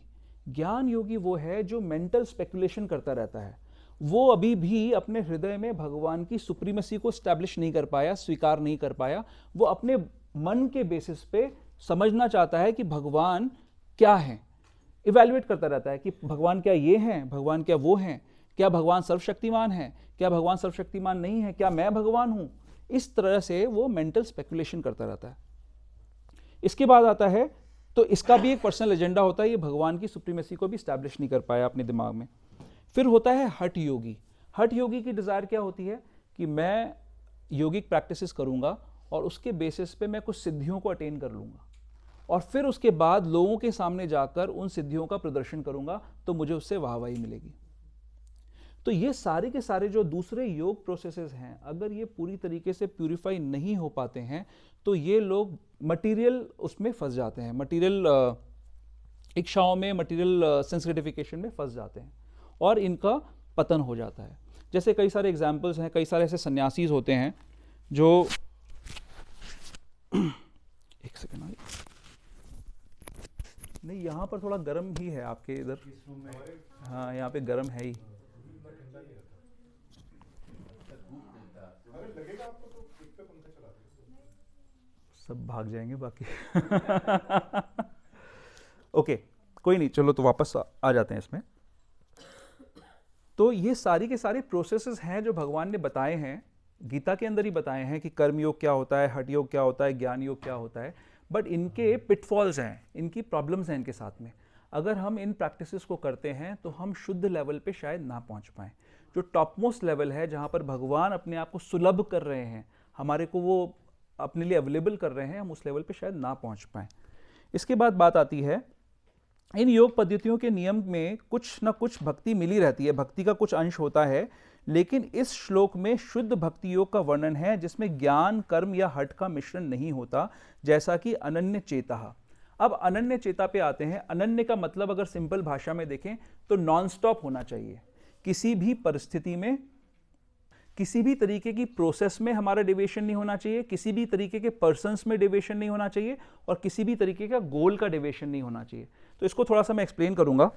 ज्ञान योगी वो है जो मेंटल स्पेकुलेशन करता रहता है, वो अभी भी अपने हृदय में भगवान की सुप्रीमेसी को स्टैब्लिश नहीं कर पाया, स्वीकार नहीं कर पाया। वो अपने मन के बेसिस पे समझना चाहता है कि भगवान क्या है, इवैल्यूएट करता रहता है कि भगवान क्या ये हैं, भगवान क्या वो हैं, क्या भगवान सर्वशक्तिमान है, क्या भगवान सर्वशक्तिमान नहीं है, क्या मैं भगवान हूं। इस तरह से वो मेंटल स्पेकुलेशन करता रहता है। इसके बाद आता है, तो इसका भी एक पर्सनल एजेंडा होता है, ये भगवान की सुप्रीमेसी को भी स्टैब्लिश नहीं कर पाया अपने दिमाग में। फिर होता है हठ योगी। हठ योगी की डिजायर क्या होती है कि मैं योगिक प्रैक्टिसेस करूंगा और उसके बेसिस पे मैं कुछ सिद्धियों को अटेन कर लूंगा और फिर उसके बाद लोगों के सामने जाकर उन सिद्धियों का प्रदर्शन करूंगा तो मुझे उससे वाहवाही मिलेगी। तो ये सारे के सारे जो दूसरे योग प्रोसेसेस हैं, अगर ये पूरी तरीके से प्यूरिफाई नहीं हो पाते हैं तो ये लोग मटेरियल उसमें फंस जाते हैं, मटेरियल इच्छाओं में, मटेरियल सेंसिटिफिकेशन में फंस जाते हैं और इनका पतन हो जाता है। जैसे कई सारे एग्जाम्पल्स हैं, कई सारे ऐसे सन्यासीज होते हैं जो एक सेकेंड, नहीं यहाँ पर थोड़ा गर्म ही है आपके इधर, हाँ यहाँ पे गर्म है ही। सब भाग जाएंगे बाकी ओके कोई नहीं, चलो तो वापस आ जाते हैं इसमें। तो ये सारी के सारे प्रोसेसेस हैं जो भगवान ने बताए हैं, गीता के अंदर ही बताए हैं कि कर्म योग क्या होता है, हठ योग क्या होता है, ज्ञान योग क्या होता है। बट इनके पिटफॉल्स हैं, इनकी प्रॉब्लम्स हैं इनके साथ में। अगर हम इन प्रैक्टिसेस को करते हैं तो हम शुद्ध लेवल पे शायद ना पहुंच पाएं। जो टॉप मोस्ट लेवल है, जहां पर भगवान अपने आप को सुलभ कर रहे हैं, हमारे को वो अपने लिए अवेलेबल कर रहे हैं, हम उस लेवल पे शायद ना पहुंच पाएं। इसके बाद बात आती है, इन योग पद्धतियों के नियम में कुछ ना कुछ भक्ति मिली रहती है, भक्ति का कुछ अंश होता है, लेकिन इस श्लोक में शुद्ध भक्ति योग का वर्णन है जिसमें ज्ञान, कर्म या हठ का मिश्रण नहीं होता, जैसा कि अनन्य चेता। अब अनन्य चेता पे आते हैं। अनन्य का मतलब अगर सिंपल भाषा में देखें तो नॉन स्टॉप होना चाहिए, किसी भी परिस्थिति में, किसी भी तरीके की प्रोसेस में हमारा डिविएशन नहीं होना चाहिए, किसी भी तरीके के पर्सन्स में डिविएशन नहीं होना चाहिए और किसी भी तरीके का गोल का डिविएशन नहीं होना चाहिए। तो इसको थोड़ा सा मैं एक्सप्लेन करूंगा।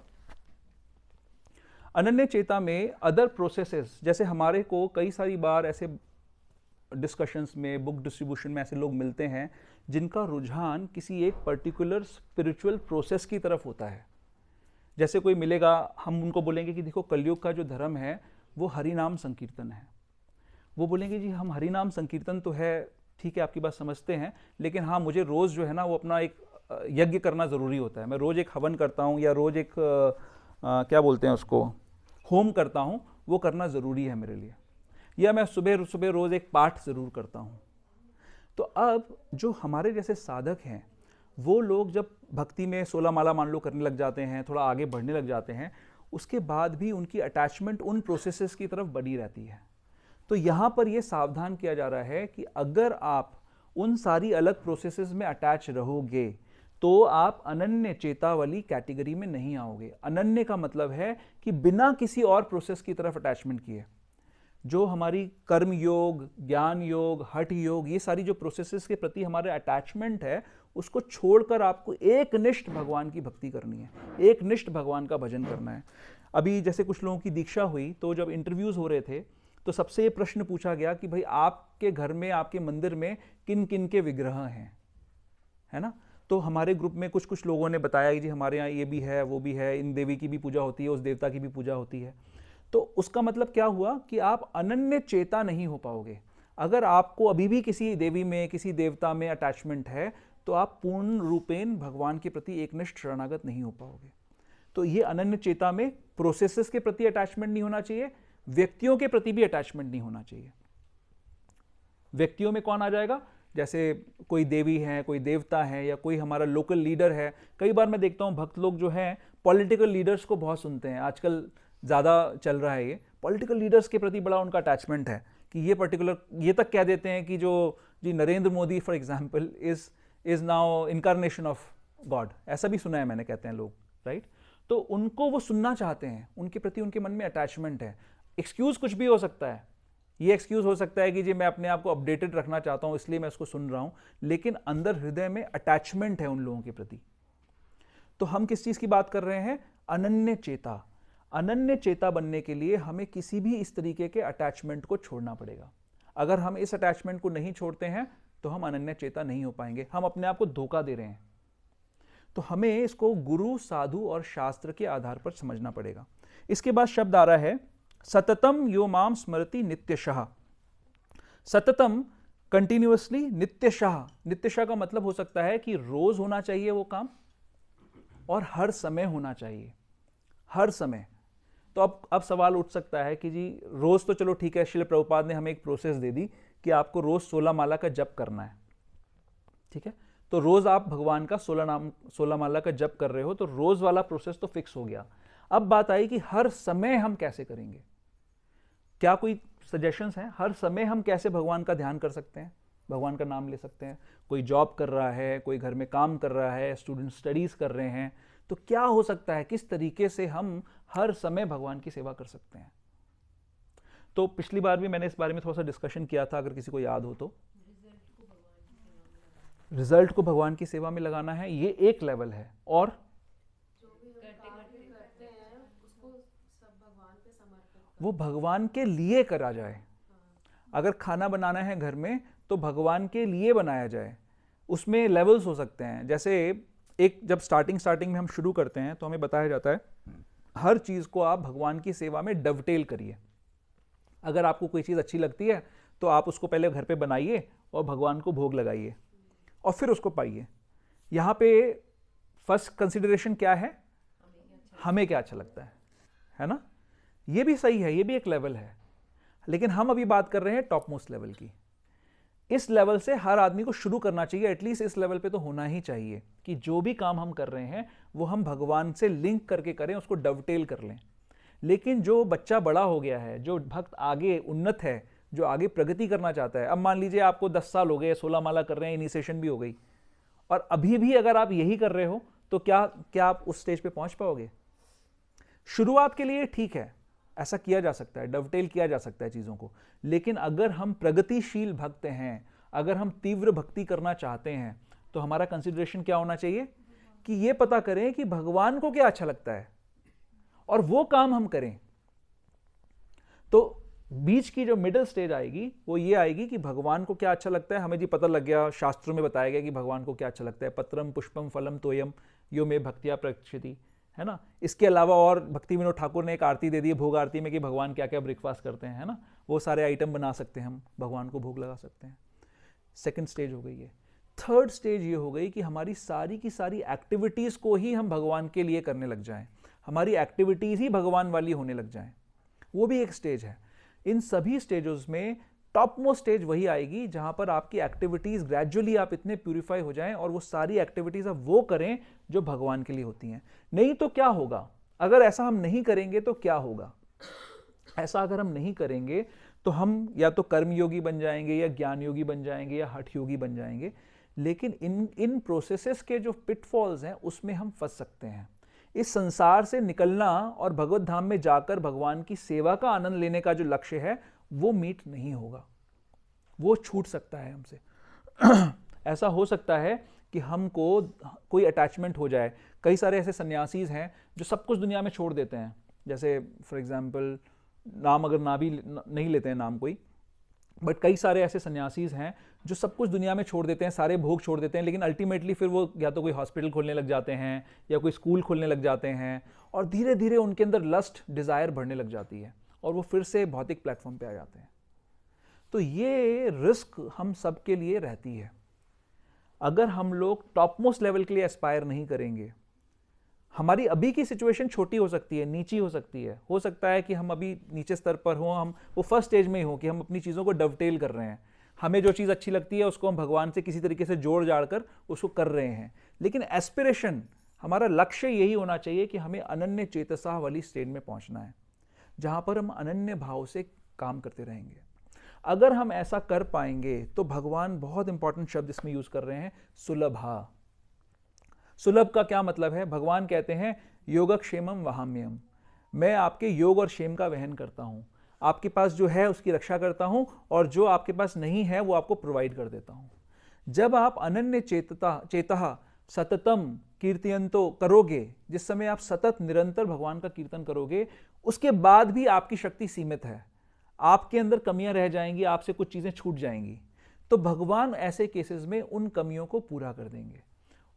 अनन्य चेता में अदर प्रोसेसेस, जैसे हमारे को कई सारी बार ऐसे डिस्कशंस में, बुक डिस्ट्रीब्यूशन में ऐसे लोग मिलते हैं जिनका रुझान किसी एक पर्टिकुलर स्पिरिचुअल प्रोसेस की तरफ होता है। जैसे कोई मिलेगा, हम उनको बोलेंगे कि देखो कलयुग का जो धर्म है वो हरि नाम संकीर्तन है। वो बोलेंगे जी हम हरि नाम संकीर्तन तो है, ठीक है आपकी बात समझते हैं, लेकिन हाँ मुझे रोज़ जो है ना वो अपना एक यज्ञ करना ज़रूरी होता है, मैं रोज़ एक हवन करता हूँ या रोज़ एक क्या बोलते हैं उसको, होम करता हूँ, वो करना ज़रूरी है मेरे लिए, या मैं सुबह सुबह रोज़ एक पाठ ज़रूर करता हूँ। तो अब जो हमारे जैसे साधक हैं वो लोग जब भक्ति में 16 माला मान लो करने लग जाते हैं, थोड़ा आगे बढ़ने लग जाते हैं, उसके बाद भी उनकी अटैचमेंट उन प्रोसेसेस की तरफ बनी रहती है। तो यहाँ पर यह सावधान किया जा रहा है कि अगर आप उन सारी अलग प्रोसेसेस में अटैच रहोगे तो आप अनन्य चेता वाली कैटेगरी में नहीं आओगे। अनन्य का मतलब है कि बिना किसी और प्रोसेस की तरफ अटैचमेंट किए, जो हमारी कर्म योग, ज्ञान योग, हठ योग, ये सारी जो प्रोसेसेस के प्रति हमारे अटैचमेंट है, उसको छोड़कर आपको एक निष्ठ भगवान की भक्ति करनी है, एक निष्ठ भगवान का भजन करना है। अभी जैसे कुछ लोगों की दीक्षा हुई तो जब इंटरव्यूज हो रहे थे तो सबसे ये प्रश्न पूछा गया कि भाई आपके घर में, आपके मंदिर में किन किन के विग्रह हैं, है ना। तो हमारे ग्रुप में कुछ कुछ लोगों ने बताया कि जी हमारे यहाँ ये भी है, वो भी है, इन देवी की भी पूजा होती है, उस देवता की भी पूजा होती है। तो उसका मतलब क्या हुआ कि आप अनन्य चेता नहीं हो पाओगे। अगर आपको अभी भी किसी देवी में, किसी देवता में अटैचमेंट है तो आप पूर्ण रूपेण भगवान के प्रति एकनिष्ठ शरणागत नहीं हो पाओगे। तो ये अनन्य चेता में प्रोसेसेस के प्रति अटैचमेंट नहीं होना चाहिए, व्यक्तियों के प्रति भी अटैचमेंट नहीं होना चाहिए। व्यक्तियों में कौन आ जाएगा, जैसे कोई देवी है, कोई देवता है, या कोई हमारा लोकल लीडर है। कई बार मैं देखता हूं भक्त लोग जो हैं पॉलिटिकल लीडर्स को बहुत सुनते हैं, आजकल ज़्यादा चल रहा है ये, पॉलिटिकल लीडर्स के प्रति बड़ा उनका अटैचमेंट है कि ये पर्टिकुलर, ये तक कह देते हैं कि जो जी Narendra Modi for example is now incarnation of God, ऐसा भी सुना है मैंने, कहते हैं लोग, राइट? तो उनको वो सुनना चाहते हैं, उनके प्रति उनके मन में अटैचमेंट है। एक्सक्यूज कुछ भी हो सकता है, ये एक्सक्यूज हो सकता है कि जी मैं अपने आप को अपडेटेड रखना चाहता हूं इसलिए मैं उसको सुन रहा हूं, लेकिन अंदर हृदय में अटैचमेंट है उन लोगों के प्रति। तो हम किस चीज की बात कर रहे हैं? अनन्य चेता। अनन्य चेता बनने के लिए हमें किसी भी इस तरीके के अटैचमेंट को छोड़ना पड़ेगा। अगर हम इस अटैचमेंट को नहीं छोड़ते हैं तो हम अनन्य चेता नहीं हो पाएंगे, हम अपने आप को धोखा दे रहे हैं। तो हमें इसको गुरु, साधु और शास्त्र के आधार पर समझना पड़ेगा। इसके बाद शब्द आ रहा है सततम यो माम स्मरति नित्यशः। सततम, कंटिन्यूअसली, नित्यशः। नित्यशः का मतलब हो सकता है कि रोज होना चाहिए वो काम और हर समय होना चाहिए, हर समय। तो अब सवाल उठ सकता है कि जी रोज तो चलो ठीक है, श्रील प्रभुपाद ने हमें एक प्रोसेस दे दी कि आपको रोज 16 माला का जप करना है, ठीक है? तो रोज आप भगवान का 16 माला का जप कर रहे हो, तो रोज वाला प्रोसेस तो फिक्स हो गया। अब बात आई कि हर समय हम कैसे करेंगे। क्या कोई सजेशंस हैं? हर समय हम कैसे भगवान का ध्यान कर सकते हैं, भगवान का नाम ले सकते हैं? कोई जॉब कर रहा है, कोई घर में काम कर रहा है, स्टूडेंट स्टडीज कर रहे हैं, तो क्या हो सकता है, किस तरीके से हम हर समय भगवान की सेवा कर सकते हैं? तो पिछली बार भी मैंने इस बारे में थोड़ा सा डिस्कशन किया था, अगर किसी को याद हो तो। रिजल्ट को भगवान की सेवा में लगाना है, ये एक लेवल है। और वो भगवान के लिए करा जाए। अगर खाना बनाना है घर में तो भगवान के लिए बनाया जाए। उसमें लेवल्स हो सकते हैं। जैसे एक जब स्टार्टिंग में हम शुरू करते हैं तो हमें बताया जाता है हर चीज़ को आप भगवान की सेवा में डवटेल करिए। अगर आपको कोई चीज़ अच्छी लगती है तो आप उसको पहले घर पे बनाइए और भगवान को भोग लगाइए और फिर उसको पाइए। यहाँ पे फर्स्ट कंसिडरेशन क्या है? हमें क्या अच्छा लगता है ना? ये भी सही है, ये भी एक लेवल है, लेकिन हम अभी बात कर रहे हैं टॉप मोस्ट लेवल की। इस लेवल से हर आदमी को शुरू करना चाहिए, एटलीस्ट इस लेवल पे तो होना ही चाहिए कि जो भी काम हम कर रहे हैं वो हम भगवान से लिंक करके करें, उसको डवटेल कर लें। लेकिन जो बच्चा बड़ा हो गया है, जो भक्त आगे उन्नत है, जो आगे प्रगति करना चाहता है, अब मान लीजिए आपको 10 साल हो गए, 16 माला कर रहे हैं, इनिशिएशन भी हो गई, और अभी भी अगर आप यही कर रहे हो तो क्या आप उस स्टेज पे पहुंच पाओगे? शुरुआत के लिए ठीक है, ऐसा किया जा सकता है, डवटेल किया जा सकता है चीज़ों को। लेकिन अगर हम प्रगतिशील भक्त हैं, अगर हम तीव्र भक्ति करना चाहते हैं, तो हमारा कंसिडरेशन क्या होना चाहिए कि ये पता करें कि भगवान को क्या अच्छा लगता है और वो काम हम करें। तो बीच की जो मिडिल स्टेज आएगी वो ये आएगी कि भगवान को क्या अच्छा लगता है। हमें जी पता लग गया, शास्त्रों में बताया गया कि भगवान को क्या अच्छा लगता है, पत्रम पुष्पम फलम तोयम यो में भक्तिया प्रक्षति, है ना? इसके अलावा और भक्ति विनोद ठाकुर ने एक आरती दे दी है भोग आरती में कि भगवान क्या क्या ब्रेकफास्ट करते हैं, है ना? वो सारे आइटम बना सकते हैं, हम भगवान को भोग लगा सकते हैं। सेकंड स्टेज हो गई है। थर्ड स्टेज ये हो गई कि हमारी सारी की सारी एक्टिविटीज़ को ही हम भगवान के लिए करने लग जाएं, हमारी एक्टिविटीज़ ही भगवान वाली होने लग जाएं। वो भी एक स्टेज है। इन सभी स्टेजों में टॉप मोस्ट स्टेज वही आएगी जहां पर आपकी एक्टिविटीज ग्रेजुअली आप इतने प्यूरिफाई हो जाएं और वो सारी एक्टिविटीज आप वो करें जो भगवान के लिए होती हैं। नहीं तो क्या होगा? अगर ऐसा हम नहीं करेंगे तो क्या होगा? ऐसा अगर हम नहीं करेंगे तो हम या तो कर्म योगी बन जाएंगे या ज्ञान योगी बन जाएंगे या हठ योगी बन जाएंगे। लेकिन इन प्रोसेसेस के जो पिटफॉल्स हैं उसमें हम फंस सकते हैं। इस संसार से निकलना और भगवत धाम में जाकर भगवान की सेवा का आनंद लेने का जो लक्ष्य है वो मीट नहीं होगा, वो छूट सकता है हमसे। ऐसा हो सकता है कि हमको कोई अटैचमेंट हो जाए। कई सारे ऐसे सन्यासीज हैं जो सब कुछ दुनिया में छोड़ देते हैं। जैसे फॉर एग्जांपल, नाम अगर नहीं लेते हैं नाम कोई, बट कई सारे ऐसे सन्यासीज हैं जो सब कुछ दुनिया में छोड़ देते हैं, सारे भोग छोड़ देते हैं, लेकिन अल्टीमेटली फिर वो या तो कोई हॉस्पिटल खोलने लग जाते हैं या कोई स्कूल खोलने लग जाते हैं, और धीरे धीरे उनके अंदर लस्ट, डिज़ायर बढ़ने लग जाती है और वो फिर से भौतिक प्लेटफॉर्म पे आ जाते हैं। तो ये रिस्क हम सब के लिए रहती है। अगर हम लोग टॉप मोस्ट लेवल के लिए एस्पायर नहीं करेंगे, हमारी अभी की सिचुएशन छोटी हो सकती है, नीची हो सकती है। हो सकता है कि हम अभी नीचे स्तर पर हों, हम वो फर्स्ट स्टेज में ही हो कि हम अपनी चीज़ों को डवटेल कर रहे हैं, हमें जो चीज़ अच्छी लगती है उसको हम भगवान से किसी तरीके से जोड़ जाड़ कर उसको कर रहे हैं। लेकिन एस्पिरेशन, हमारा लक्ष्य यही होना चाहिए कि हमें अनन्य चेतसा वाली स्टेज में पहुंचना है जहां पर हम अनन्य भाव से काम करते रहेंगे। अगर हम ऐसा कर पाएंगे तो भगवान बहुत इंपॉर्टेंट शब्द इसमें यूज कर रहे हैं, सुलभा। सुलभ का क्या मतलब है? भगवान कहते हैं योगक्षेमम वहाम्यहम्, मैं आपके योग और क्षेम का वहन करता हूँ, आपके पास जो है उसकी रक्षा करता हूँ, और जो आपके पास नहीं है वो आपको प्रोवाइड कर देता हूँ। जब आप अनन्य चेतः सततम कीर्तयन्तो करोगे, जिस समय आप सतत निरंतर भगवान का कीर्तन करोगे, उसके बाद भी आपकी शक्ति सीमित है, आपके अंदर कमियां रह जाएंगी, आपसे कुछ चीजें छूट जाएंगी, तो भगवान ऐसे केसेस में उन कमियों को पूरा कर देंगे,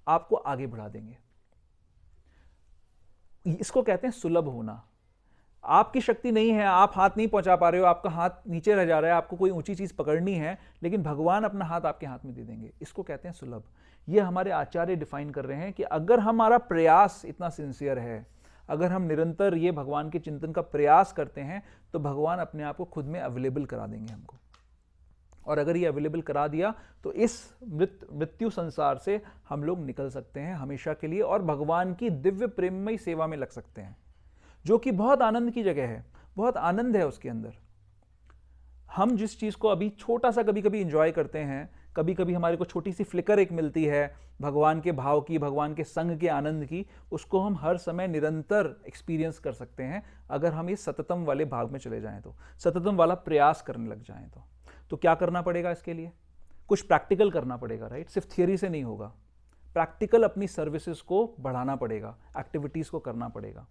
आपको आगे बढ़ा देंगे। इसको कहते हैं सुलभ होना। आपकी शक्ति नहीं है, आप हाथ नहीं पहुंचा पा रहे हो, आपका हाथ नीचे रह जा रहा है, आपको कोई ऊंची चीज पकड़नी है, लेकिन भगवान अपना हाथ आपके हाथ में दे देंगे। इसको कहते हैं सुलभ। ये हमारे आचार्य डिफाइन कर रहे हैं कि अगर हमारा प्रयास इतना सिंसियर है, अगर हम निरंतर ये भगवान के चिंतन का प्रयास करते हैं, तो भगवान अपने आप को खुद में अवेलेबल करा देंगे हमको। और अगर ये अवेलेबल करा दिया तो इस मृत्यु संसार से हम लोग निकल सकते हैं हमेशा के लिए, और भगवान की दिव्य प्रेममयी सेवा में लग सकते हैं, जो कि बहुत आनंद की जगह है, बहुत आनंद है उसके अंदर। हम जिस चीज़ को अभी छोटा सा कभी कभी इंजॉय करते हैं, कभी कभी हमारे को छोटी सी फ्लिकर एक मिलती है भगवान के भाव की, भगवान के संग के आनंद की, उसको हम हर समय निरंतर एक्सपीरियंस कर सकते हैं अगर हम इस सततम वाले भाग में चले जाएं, तो सततम वाला प्रयास करने लग जाएं। तो क्या करना पड़ेगा इसके लिए? कुछ प्रैक्टिकल करना पड़ेगा, राइट? सिर्फ थियरी से नहीं होगा, प्रैक्टिकल अपनी सर्विसेज को बढ़ाना पड़ेगा, एक्टिविटीज़ को करना पड़ेगा।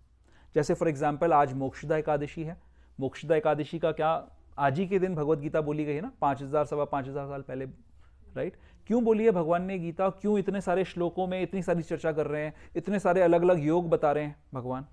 जैसे फॉर एग्जाम्पल आज मोक्षदा एकादशी है। मोक्षदा एकादशी का क्या आज ही के दिन भगवत गीता बोली गई है ना, 5000 सवा 5000 साल पहले, राइट? क्यों बोली है भगवान ने गीता? क्यों इतने सारे श्लोकों में इतनी सारी चर्चा कर रहे हैं, इतने सारे अलग अलग योग बता रहे हैं भगवान?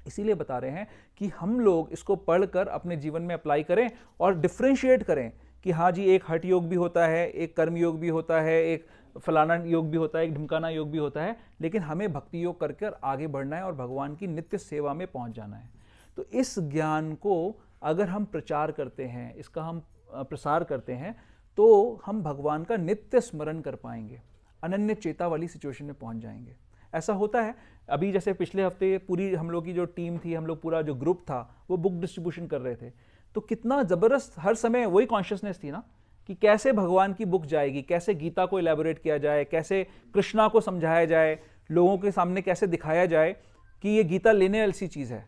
इसीलिए बता रहे हैं कि हम लोग इसको पढ़कर अपने जीवन में अप्लाई करें और डिफ्रेंशिएट करें कि हाँ जी, एक हठ योग भी होता है, एक कर्म योग भी होता है, एक फलाना योग भी होता है, एक ढिमकाना योग भी होता है, लेकिन हमें भक्ति योग कर आगे बढ़ना है और भगवान की नित्य सेवा में पहुंच जाना है। तो इस ज्ञान को अगर हम प्रचार करते हैं, इसका हम प्रसार करते हैं, तो हम भगवान का नित्य स्मरण कर पाएंगे, अनन्य चेता वाली सिचुएशन में पहुंच जाएंगे। ऐसा होता है अभी, जैसे पिछले हफ्ते पूरी हम लोग की जो टीम थी, हम लोग पूरा जो ग्रुप था, वो बुक डिस्ट्रीब्यूशन कर रहे थे, तो कितना ज़बरदस्त हर समय वही कॉन्शियसनेस थी ना कि कैसे भगवान की बुक जाएगी, कैसे गीता को इलेबोरेट किया जाए, कैसे कृष्णा को समझाया जाए, लोगों के सामने कैसे दिखाया जाए कि ये गीता लेने वाली चीज़ है।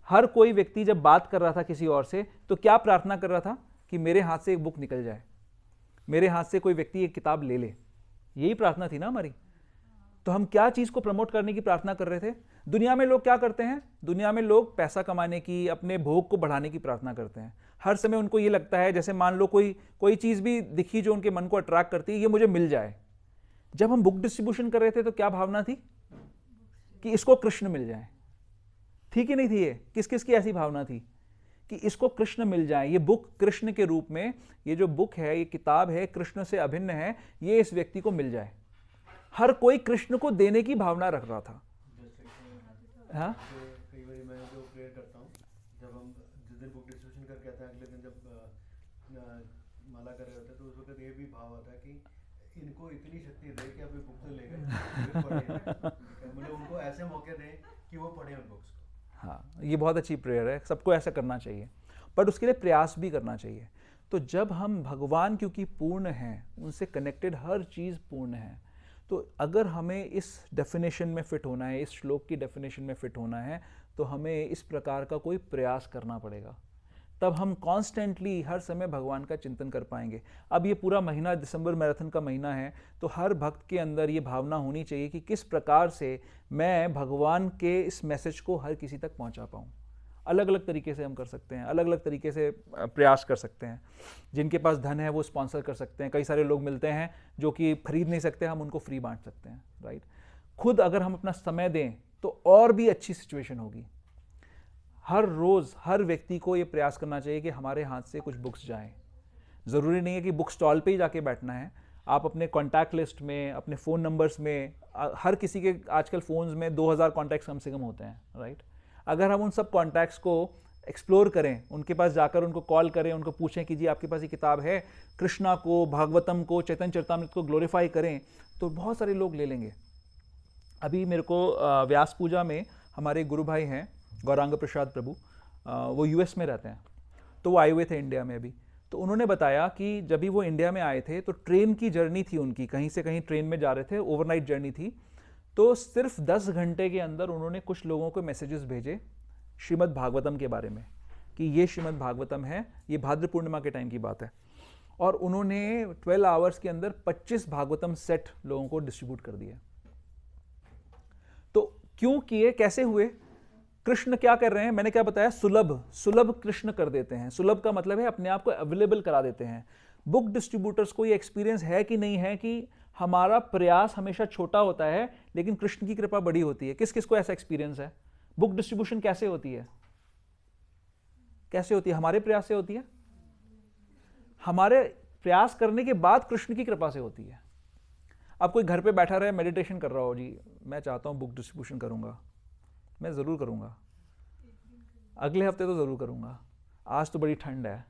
हर कोई व्यक्ति जब बात कर रहा था किसी और से, तो क्या प्रार्थना कर रहा था कि मेरे हाथ से एक बुक निकल जाए, मेरे हाथ से कोई व्यक्ति एक किताब ले ले। यही प्रार्थना थी ना हमारी। तो हम क्या चीज़ को प्रमोट करने की प्रार्थना कर रहे थे? दुनिया में लोग क्या करते हैं? दुनिया में लोग पैसा कमाने की, अपने भोग को बढ़ाने की प्रार्थना करते हैं। हर समय उनको ये लगता है, जैसे मान लो कोई चीज़ भी दिखी जो उनके मन को अट्रैक्ट करती है, ये मुझे मिल जाए। जब हम बुक डिस्ट्रीब्यूशन कर रहे थे तो क्या भावना थी? कि इसको कृष्ण मिल जाए। थी कि नहीं थी? ये किस किस की ऐसी भावना थी कि इसको कृष्ण मिल जाए, ये बुक कृष्ण के रूप में, ये जो बुक है, ये किताब है, कृष्ण से अभिन्न है, ये इस व्यक्ति को मिल जाए। हर कोई कृष्ण को देने की भावना रख रहा था। हाँ, कई बार मैं जो प्रेयर करता हूँ, जब हम जिस दिन बुक डिस्ट्रीब्यूशन करके आते हैं, अगले दिन जब माला कर रहे होते हैं, तो उस वक्त ये भी भाव आता है कि इनको इतनी शक्ति दे कि आप ये बुक तो ले गए, मतलब उनको ऐसे मौके दें कि वो पढ़ें उन बुक्स को। हाँ, ये बहुत अच्छी प्रेयर है, सबको ऐसा करना चाहिए, बट उसके लिए प्रयास भी करना चाहिए। तो जब हम भगवान क्योंकि पूर्ण हैं, उनसे कनेक्टेड हर चीज़ पूर्ण है, तो अगर हमें इस डेफिनेशन में फिट होना है, इस श्लोक की डेफिनेशन में फिट होना है, तो हमें इस प्रकार का कोई प्रयास करना पड़ेगा। तब हम कॉन्स्टेंटली हर समय भगवान का चिंतन कर पाएंगे। अब ये पूरा महीना दिसंबर मैराथन का महीना है, तो हर भक्त के अंदर ये भावना होनी चाहिए कि किस प्रकार से मैं भगवान के इस मैसेज को हर किसी तक पहुंचा पाऊं। अलग अलग तरीके से हम कर सकते हैं, अलग अलग तरीके से प्रयास कर सकते हैं। जिनके पास धन है वो स्पॉन्सर कर सकते हैं। कई सारे लोग मिलते हैं जो कि खरीद नहीं सकते, हम उनको फ्री बांट सकते हैं, राइट? खुद अगर हम अपना समय दें तो और भी अच्छी सिचुएशन होगी। हर रोज़ हर व्यक्ति को ये प्रयास करना चाहिए कि हमारे हाथ से कुछ बुक्स जाएं। ज़रूरी नहीं है कि बुक स्टॉल पे ही जाके बैठना है। आप अपने कॉन्टैक्ट लिस्ट में, अपने फ़ोन नंबर्स में, हर किसी के आजकल फ़ोन्स में 2000 कॉन्टैक्ट्स कम से कम होते हैं, राइट? अगर हम उन सब कॉन्टैक्ट्स को एक्सप्लोर करें, उनके पास जाकर उनको कॉल करें, उनको पूछें कि जी आपके पास ये किताब है, कृष्णा को, भागवतम को, चैतन्य चरितामृत को ग्लोरीफाई करें, तो बहुत सारे लोग ले लेंगे। अभी मेरे को व्यास पूजा में हमारे गुरु भाई हैं गौरांग प्रसाद प्रभु, वो यूएस में रहते हैं, तो वो आए हुए थे इंडिया में अभी। तो उन्होंने बताया कि जब भी वो इंडिया में आए थे तो ट्रेन की जर्नी थी उनकी, कहीं से कहीं ट्रेन में जा रहे थे, ओवरनाइट जर्नी थी। तो सिर्फ 10 घंटे के अंदर उन्होंने कुछ लोगों को मैसेजेस भेजे श्रीमद् भागवतम के बारे में कि ये श्रीमद् भागवतम है, ये भाद्र पूर्णिमा के टाइम की बात है, और उन्होंने 12 आवर्स के अंदर 25 भागवतम सेट लोगों को डिस्ट्रीब्यूट कर दिए। तो क्यों किए, कैसे हुए? कृष्ण क्या कर रहे हैं, मैंने क्या बताया, सुलभ कृष्ण कर देते हैं। सुलभ का मतलब है अपने आप को अवेलेबल करा देते हैं। बुक डिस्ट्रीब्यूटर्स को ये एक्सपीरियंस है कि नहीं है कि हमारा प्रयास हमेशा छोटा होता है लेकिन कृष्ण की कृपा बड़ी होती है? किस किस को ऐसा एक्सपीरियंस है? बुक डिस्ट्रीब्यूशन कैसे होती है? कैसे होती है? हमारे प्रयास से होती है। हमारे प्रयास करने के बाद कृष्ण की कृपा से होती है। अब कोई घर पे बैठा रहे, मेडिटेशन कर रहा हो, जी मैं चाहता हूं बुक डिस्ट्रीब्यूशन करूंगा, मैं ज़रूर करूंगा, अगले हफ्ते तो ज़रूर करूंगा, आज तो बड़ी ठंड है,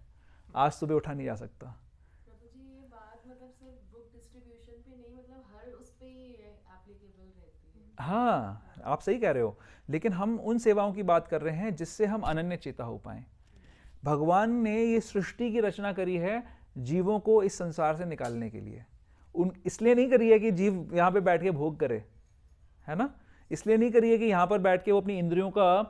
आज सुबह उठा नहीं जा सकता। प्रभु जी, ये बात मतलब सिर्फ बुक डिस्ट्रीब्यूशन पे नहीं, मतलब हर उस पे ही एप्लीकेबल रहती है। हाँ, आप सही कह रहे हो, लेकिन हम उन सेवाओं की बात कर रहे हैं जिससे हम अनन्य चेता हो पाएं। भगवान ने ये सृष्टि की रचना करी है जीवों को इस संसार से निकालने के लिए। इसलिए नहीं करी है कि जीव यहाँ पे बैठ के भोग करे, है ना, इसलिए नहीं करी है कि यहाँ पर बैठ के वो अपनी इंद्रियों का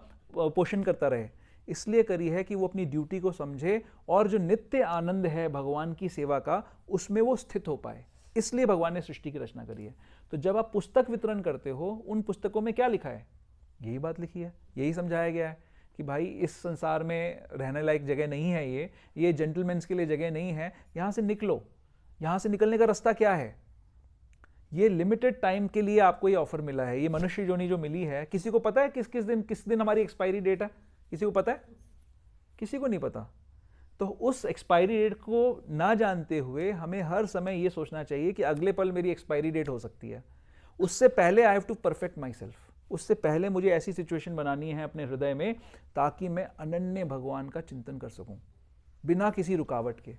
पोषण करता रहे, इसलिए करी है कि वो अपनी ड्यूटी को समझे और जो नित्य आनंद है भगवान की सेवा का उसमें वो स्थित हो पाए। इसलिए भगवान ने सृष्टि की रचना करी है। तो जब आप पुस्तक वितरण करते हो, उन पुस्तकों में क्या लिखा है? यही बात लिखी है, यही समझाया गया है कि भाई इस संसार में रहने लायक जगह नहीं है, ये जेंटलमैन्स के लिए जगह नहीं है, यहाँ से निकलो। यहाँ से निकलने का रास्ता क्या है? ये लिमिटेड टाइम के लिए आपको ये ऑफर मिला है, ये मनुष्य योनि जो मिली है। किसी को पता है किस दिन हमारी एक्सपायरी डेट है? किसी को पता है? किसी को नहीं पता। तो उस एक्सपायरी डेट को ना जानते हुए हमें हर समय ये सोचना चाहिए कि अगले पल मेरी एक्सपायरी डेट हो सकती है, उससे पहले I have to perfect myself. उससे पहले मुझे ऐसी सिचुएशन बनानी है अपने हृदय में ताकि मैं अनन्य भगवान का चिंतन कर सकूं बिना किसी रुकावट के।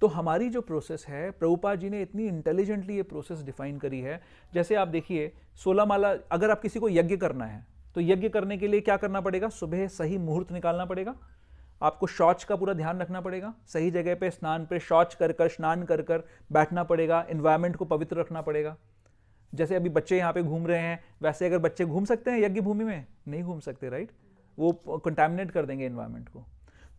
तो हमारी जो प्रोसेस है, प्रभुपाद जी ने इतनी इंटेलिजेंटली ये प्रोसेस डिफाइन करी है। जैसे आप देखिए 16 माला, अगर आप किसी को यज्ञ करना है तो यज्ञ करने के लिए क्या करना पड़ेगा? सुबह सही मुहूर्त निकालना पड़ेगा, आपको शौच का पूरा ध्यान रखना पड़ेगा, सही जगह पे स्नान पे शौच कर कर स्नान कर कर बैठना पड़ेगा, एनवायरनमेंट को पवित्र रखना पड़ेगा। जैसे अभी बच्चे यहाँ पे घूम रहे हैं, वैसे अगर बच्चे घूम सकते हैं यज्ञ भूमि में? नहीं घूम सकते, राइट? वो कंटामिनेट कर देंगे एनवायरनमेंट को।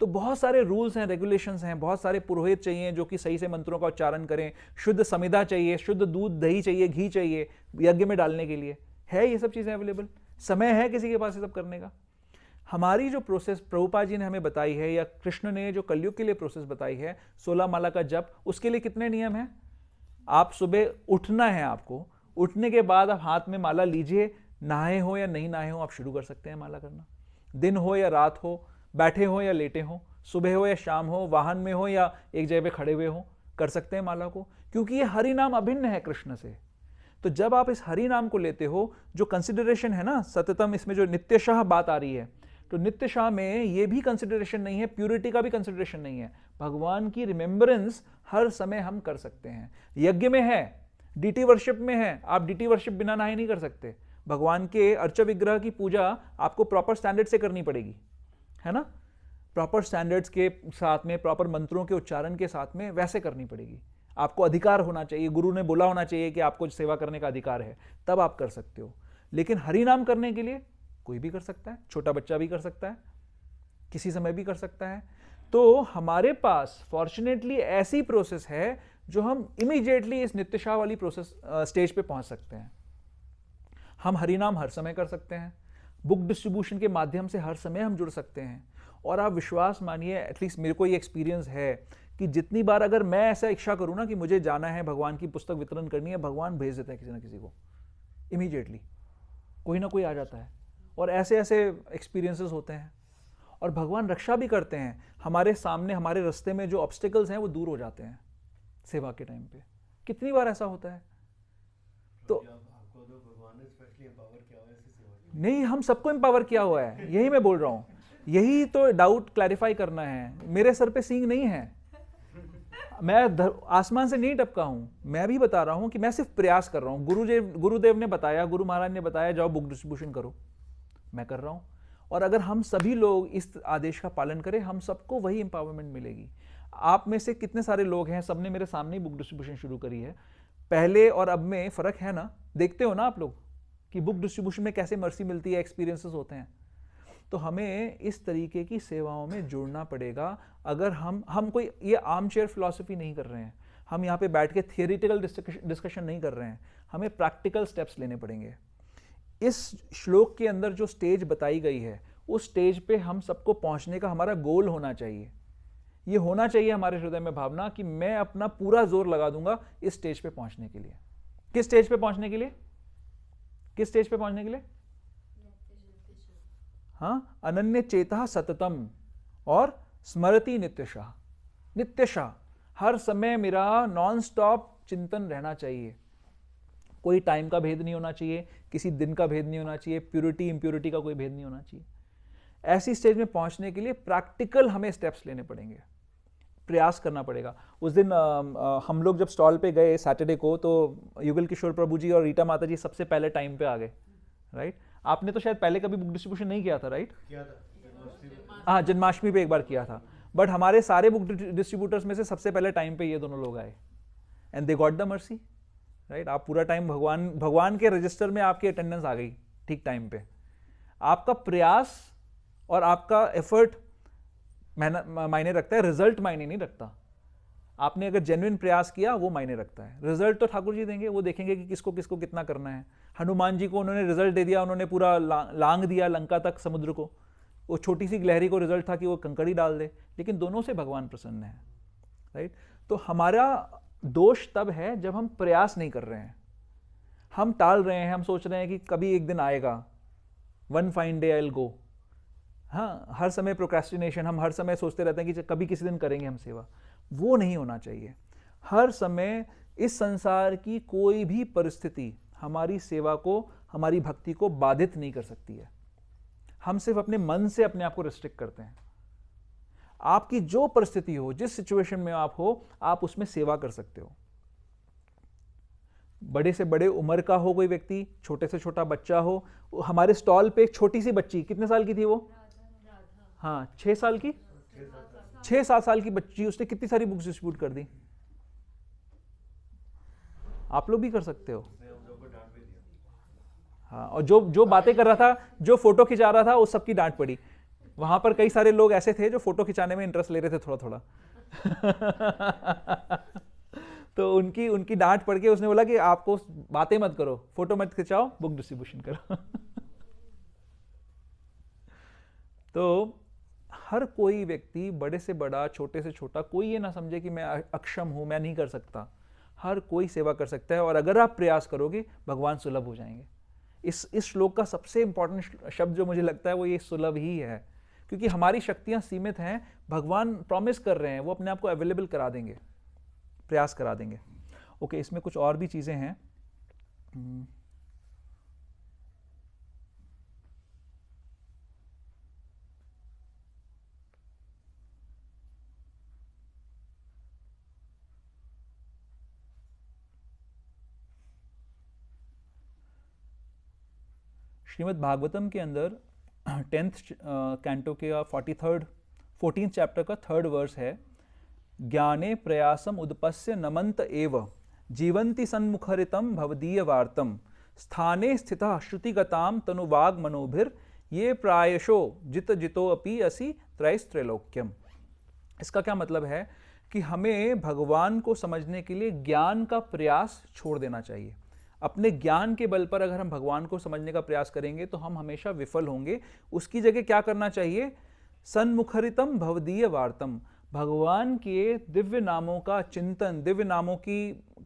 तो बहुत सारे रूल्स हैं, रेगुलेशंस हैं, बहुत सारे पुरोहित चाहिए जो कि सही से मंत्रों का उच्चारण करें, शुद्ध समिधा चाहिए, शुद्ध दूध दही चाहिए, घी चाहिए यज्ञ में डालने के लिए। है ये सब चीज़ें अवेलेबल? समय है किसी के पास ये सब करने का? हमारी जो प्रोसेस प्रभुपाद जी ने हमें बताई है या कृष्ण ने जो कलयुग के लिए प्रोसेस बताई है, 16 माला का जप, उसके लिए कितने नियम हैं? आप सुबह उठना है, आपको उठने के बाद आप हाथ में माला लीजिए, नहाए हो या नहीं नहाए हो आप शुरू कर सकते हैं माला करना। दिन हो या रात हो, बैठे हो या लेटे हो, सुबह हो या शाम हो, वाहन में हो या एक जगह पे खड़े हुए हो, कर सकते हैं माला को, क्योंकि ये हरि नाम अभिन्न है कृष्ण से। तो जब आप इस हरि नाम को लेते हो, जो कंसिडरेशन है ना सततम, इसमें जो नित्यशः बात आ रही है, तो नित्यशः में ये भी कंसिडरेशन नहीं है, प्यूरिटी का भी कंसिडरेशन नहीं है, भगवान की रिमेंबरेंस हर समय हम कर सकते हैं। यज्ञ में है, डीटी वर्शिप में है, आप डीटी वर्शिप बिना नहाए नहीं कर सकते। भगवान के अर्च विग्रह की पूजा आपको प्रॉपर स्टैंडर्ड से करनी पड़ेगी, है ना, प्रॉपर स्टैंडर्ड्स के साथ में, प्रॉपर मंत्रों के उच्चारण के साथ में वैसे करनी पड़ेगी। आपको अधिकार होना चाहिए, गुरु ने बोला होना चाहिए कि आपको सेवा करने का अधिकार है, तब आप कर सकते हो। लेकिन हरि नाम करने के लिए कोई भी कर सकता है, छोटा बच्चा भी कर सकता है, किसी समय भी कर सकता है। तो हमारे पास फॉर्चुनेटली ऐसी प्रोसेस है जो हम इमीडिएटली इस नित्यशा वाली प्रोसेस स्टेज पे पहुंच सकते हैं। हम हरिनाम हर समय कर सकते हैं, बुक डिस्ट्रीब्यूशन के माध्यम से हर समय हम जुड़ सकते हैं। और आप विश्वास मानिए, एटलीस्ट मेरे को ये एक्सपीरियंस है कि जितनी बार अगर मैं ऐसा इच्छा करूं ना कि मुझे जाना है भगवान की पुस्तक वितरण करनी है, भगवान भेज देता है किसी ना किसी को, इमीडिएटली कोई ना कोई आ जाता है। और ऐसे ऐसे एक्सपीरियंसेस होते हैं और भगवान रक्षा भी करते हैं। हमारे सामने, हमारे रास्ते में जो ऑब्स्टिकल्स हैं वो दूर हो जाते हैं सेवा के टाइम पे। कितनी बार ऐसा होता है। तो आपको तो भगवान ने स्पेशली एम्पावर किया हुआ है ऐसी सेवा के लिए। नहीं, हम सबको एम्पावर किया हुआ है, यही मैं बोल रहा हूँ, यही तो डाउट क्लैरिफाई करना है। मेरे सर पे सींग नहीं है, मैं आसमान से नहीं टपका हूँ, मैं भी बता रहा हूँ कि मैं सिर्फ प्रयास कर रहा हूँ। गुरुदेव ने बताया, गुरु महाराज ने बताया जाओ बुक डिस्ट्रीब्यूशन करो, मैं कर रहा हूँ। और अगर हम सभी लोग इस आदेश का पालन करें, हम सबको वही एम्पावरमेंट मिलेगी। आप में से कितने सारे लोग हैं, सबने मेरे सामने ही बुक डिस्ट्रीब्यूशन शुरू करी है। पहले और अब में फ़र्क है ना, देखते हो ना आप लोग कि बुक डिस्ट्रीब्यूशन में कैसे मर्सी मिलती है, एक्सपीरियंसेस होते हैं। तो हमें इस तरीके की सेवाओं में जुड़ना पड़ेगा। अगर हम कोई ये आर्म चेयर फिलॉसफी नहीं कर रहे हैं, हम यहाँ पे बैठ के थियोरिटिकल डिस्कशन नहीं कर रहे हैं, हमें प्रैक्टिकल स्टेप्स लेने पड़ेंगे। इस श्लोक के अंदर जो स्टेज बताई गई है, उस स्टेज पे हम सबको पहुंचने का हमारा गोल होना चाहिए। ये होना चाहिए हमारे हृदय में भावना कि मैं अपना पूरा जोर लगा दूंगा इस स्टेज पे पहुंचने के लिए। किस स्टेज पे पहुंचने के लिए? किस स्टेज पे पहुंचने के लिए? हाँ, अनन्य चेता सततम और स्मरति नित्यशः। नित्यशः, हर समय मेरा नॉन स्टॉप चिंतन रहना चाहिए। कोई टाइम का भेद नहीं होना चाहिए, किसी दिन का भेद नहीं होना चाहिए, प्योरिटी इम्प्योरिटी का कोई भेद नहीं होना चाहिए। ऐसी स्टेज में पहुंचने के लिए प्रैक्टिकल हमें स्टेप्स लेने पड़ेंगे, प्रयास करना पड़ेगा। उस दिन हम लोग जब स्टॉल पे गए सैटरडे को, तो युगल किशोर प्रभु जी और रीटा माता जी सबसे पहले टाइम पे आ गए, राइट? आपने तो शायद पहले कभी बुक डिस्ट्रीब्यूशन नहीं किया था, राइट? किया था, हाँ, जन्माष्टमी पे एक बार किया था। बट हमारे सारे बुक डिस्ट्रीब्यूटर्स में से सबसे पहले टाइम पे ये दोनों लोग आए, and they got the mercy, right? आप पूरा टाइम भगवान के रजिस्टर में आपकी अटेंडेंस आ गई ठीक टाइम पे। आपका प्रयास और आपका एफर्ट मायने रखता है, रिजल्ट मायने नहीं रखता। आपने अगर जेन्युइन प्रयास किया वो मायने रखता है। रिजल्ट तो ठाकुर जी देंगे, वो देखेंगे कि किसको किसको कितना करना है। हनुमान जी को उन्होंने रिजल्ट दे दिया, उन्होंने पूरा लांग दिया लंका तक समुद्र को। वो छोटी सी गिलहरी को रिजल्ट था कि वो कंकड़ी डाल दे, लेकिन दोनों से भगवान प्रसन्न है, राइट? तो हमारा दोष तब है जब हम प्रयास नहीं कर रहे हैं, हम टाल रहे हैं, हम सोच रहे हैं कि कभी एक दिन आएगा, one fine day I will go. हाँ, हर समय प्रोक्रेस्टिनेशन, हम हर समय सोचते रहते हैं कि कभी किसी दिन करेंगे हम सेवा। वो नहीं होना चाहिए। हर समय इस संसार की कोई भी परिस्थिति हमारी सेवा को, हमारी भक्ति को बाधित नहीं कर सकती है। हम सिर्फ अपने मन से अपने आप को रिस्ट्रिक्ट करते हैं। आपकी जो परिस्थिति हो, जिस सिचुएशन में आप हो, आप उसमें सेवा कर सकते हो। बड़े से बड़े उम्र का हो कोई व्यक्ति, छोटे से छोटा बच्चा हो। हमारे स्टॉल पे एक छोटी सी बच्ची, कितने साल की थी वो? हाँ, 6 साल की, 6-7 साल की बच्ची, उसने कितनी सारी बुक्स डिस्ट्रीब्यूट कर दी। आप लोग भी कर सकते हो। हाँ, और जो बातें कर रहा था, जो फोटो खिंचा रहा था, उस सबकी डांट पड़ी। वहां पर कई सारे लोग ऐसे थे जो फोटो खिंचाने में इंटरेस्ट ले रहे थे थोड़ा थोड़ा। तो उनकी डांट पड़ के उसने बोला कि आपको बातें मत करो, फोटो मत खिंचाओ, बुक डिस्ट्रीब्यूशन करो। तो हर कोई व्यक्ति, बड़े से बड़ा, छोटे से छोटा, कोई ये ना समझे कि मैं अक्षम हूं, मैं नहीं कर सकता। हर कोई सेवा कर सकता है, और अगर आप प्रयास करोगे भगवान सुलभ हो जाएंगे। इस श्लोक का सबसे इंपॉर्टेंट शब्द जो मुझे लगता है वो ये सुलभ ही है, क्योंकि हमारी शक्तियां सीमित हैं। भगवान प्रॉमिस कर रहे हैं, वो अपने आप को अवेलेबल करा देंगे, प्रयास करा देंगे। ओके, इसमें कुछ और भी चीजें हैं। श्रीमद् भागवतम के अंदर 10th कैंटो के 14th चैप्टर का 3rd वर्स है, ज्ञाने प्रयासम उदपस्य नमंत एव जीवंति सन्मुखरितम भवदीय वार्तम स्थाने स्थितः श्रुतिगताम तनुवाग मनोभिर ये प्रायशो जित जितो अपि असि त्रैस्त्रैलोक्यम। इसका क्या मतलब है कि हमें भगवान को समझने के लिए ज्ञान का प्रयास छोड़ देना चाहिए। अपने ज्ञान के बल पर अगर हम भगवान को समझने का प्रयास करेंगे तो हम हमेशा विफल होंगे। उसकी जगह क्या करना चाहिए? सन्मुखरितम भवदीय वार्तम, भगवान के दिव्य नामों का चिंतन, दिव्य नामों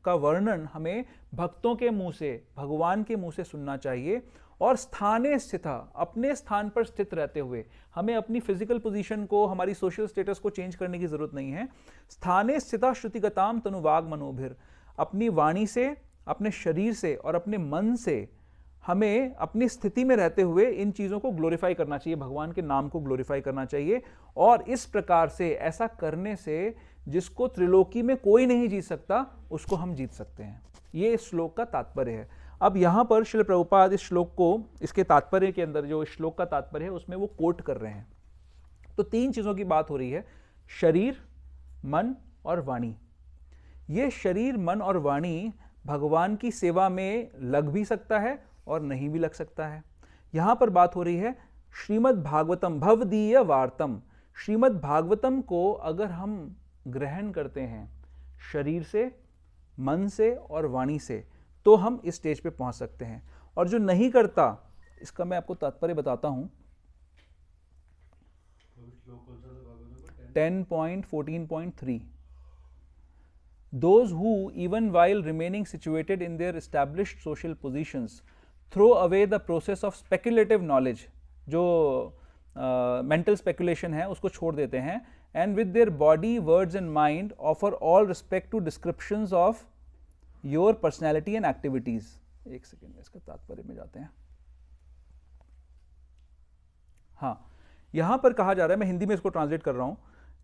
का वर्णन हमें भक्तों के मुंह से, भगवान के मुंह से सुनना चाहिए। और स्थाने स्थित, अपने स्थान पर स्थित रहते हुए, हमें अपनी फिजिकल पोजीशन को, हमारी सोशल स्टेटस को चेंज करने की जरूरत नहीं है। स्थाने स्थिता श्रुतिगताम तनुवाग मनोभिर, अपनी वाणी से, अपने शरीर से और अपने मन से हमें अपनी स्थिति में रहते हुए इन चीज़ों को ग्लोरीफाई करना चाहिए, भगवान के नाम को ग्लोरीफाई करना चाहिए। और इस प्रकार से, ऐसा करने से जिसको त्रिलोकी में कोई नहीं जीत सकता, उसको हम जीत सकते हैं। ये इस श्लोक का तात्पर्य है। अब यहाँ पर श्रील प्रभुपाद इस श्लोक को, इसके तात्पर्य के अंदर जो श्लोक का तात्पर्य है उसमें वो कोट कर रहे हैं। तो 3 चीज़ों की बात हो रही है, शरीर, मन और वाणी। ये शरीर, मन और वाणी भगवान की सेवा में लग भी सकता है और नहीं भी लग सकता है। यहाँ पर बात हो रही है श्रीमद् भागवतम भवदीय वार्तम। श्रीमद् भागवतम को अगर हम ग्रहण करते हैं शरीर से, मन से और वाणी से, तो हम इस स्टेज पे पहुंच सकते हैं। और जो नहीं करता, इसका मैं आपको तात्पर्य बताता हूं। 10.14.3 Those who, even while remaining situated in their established social positions, throw away the process of speculative knowledge, जो mental speculation है उसको छोड़ देते हैं, and with their body, words and mind offer all respect to descriptions of your personality and activities। एक second, इसका तात्पर्य में जाते हैं। हाँ, यहां पर कहा जा रहा है, मैं हिंदी में इसको ट्रांसलेट कर रहा हूं,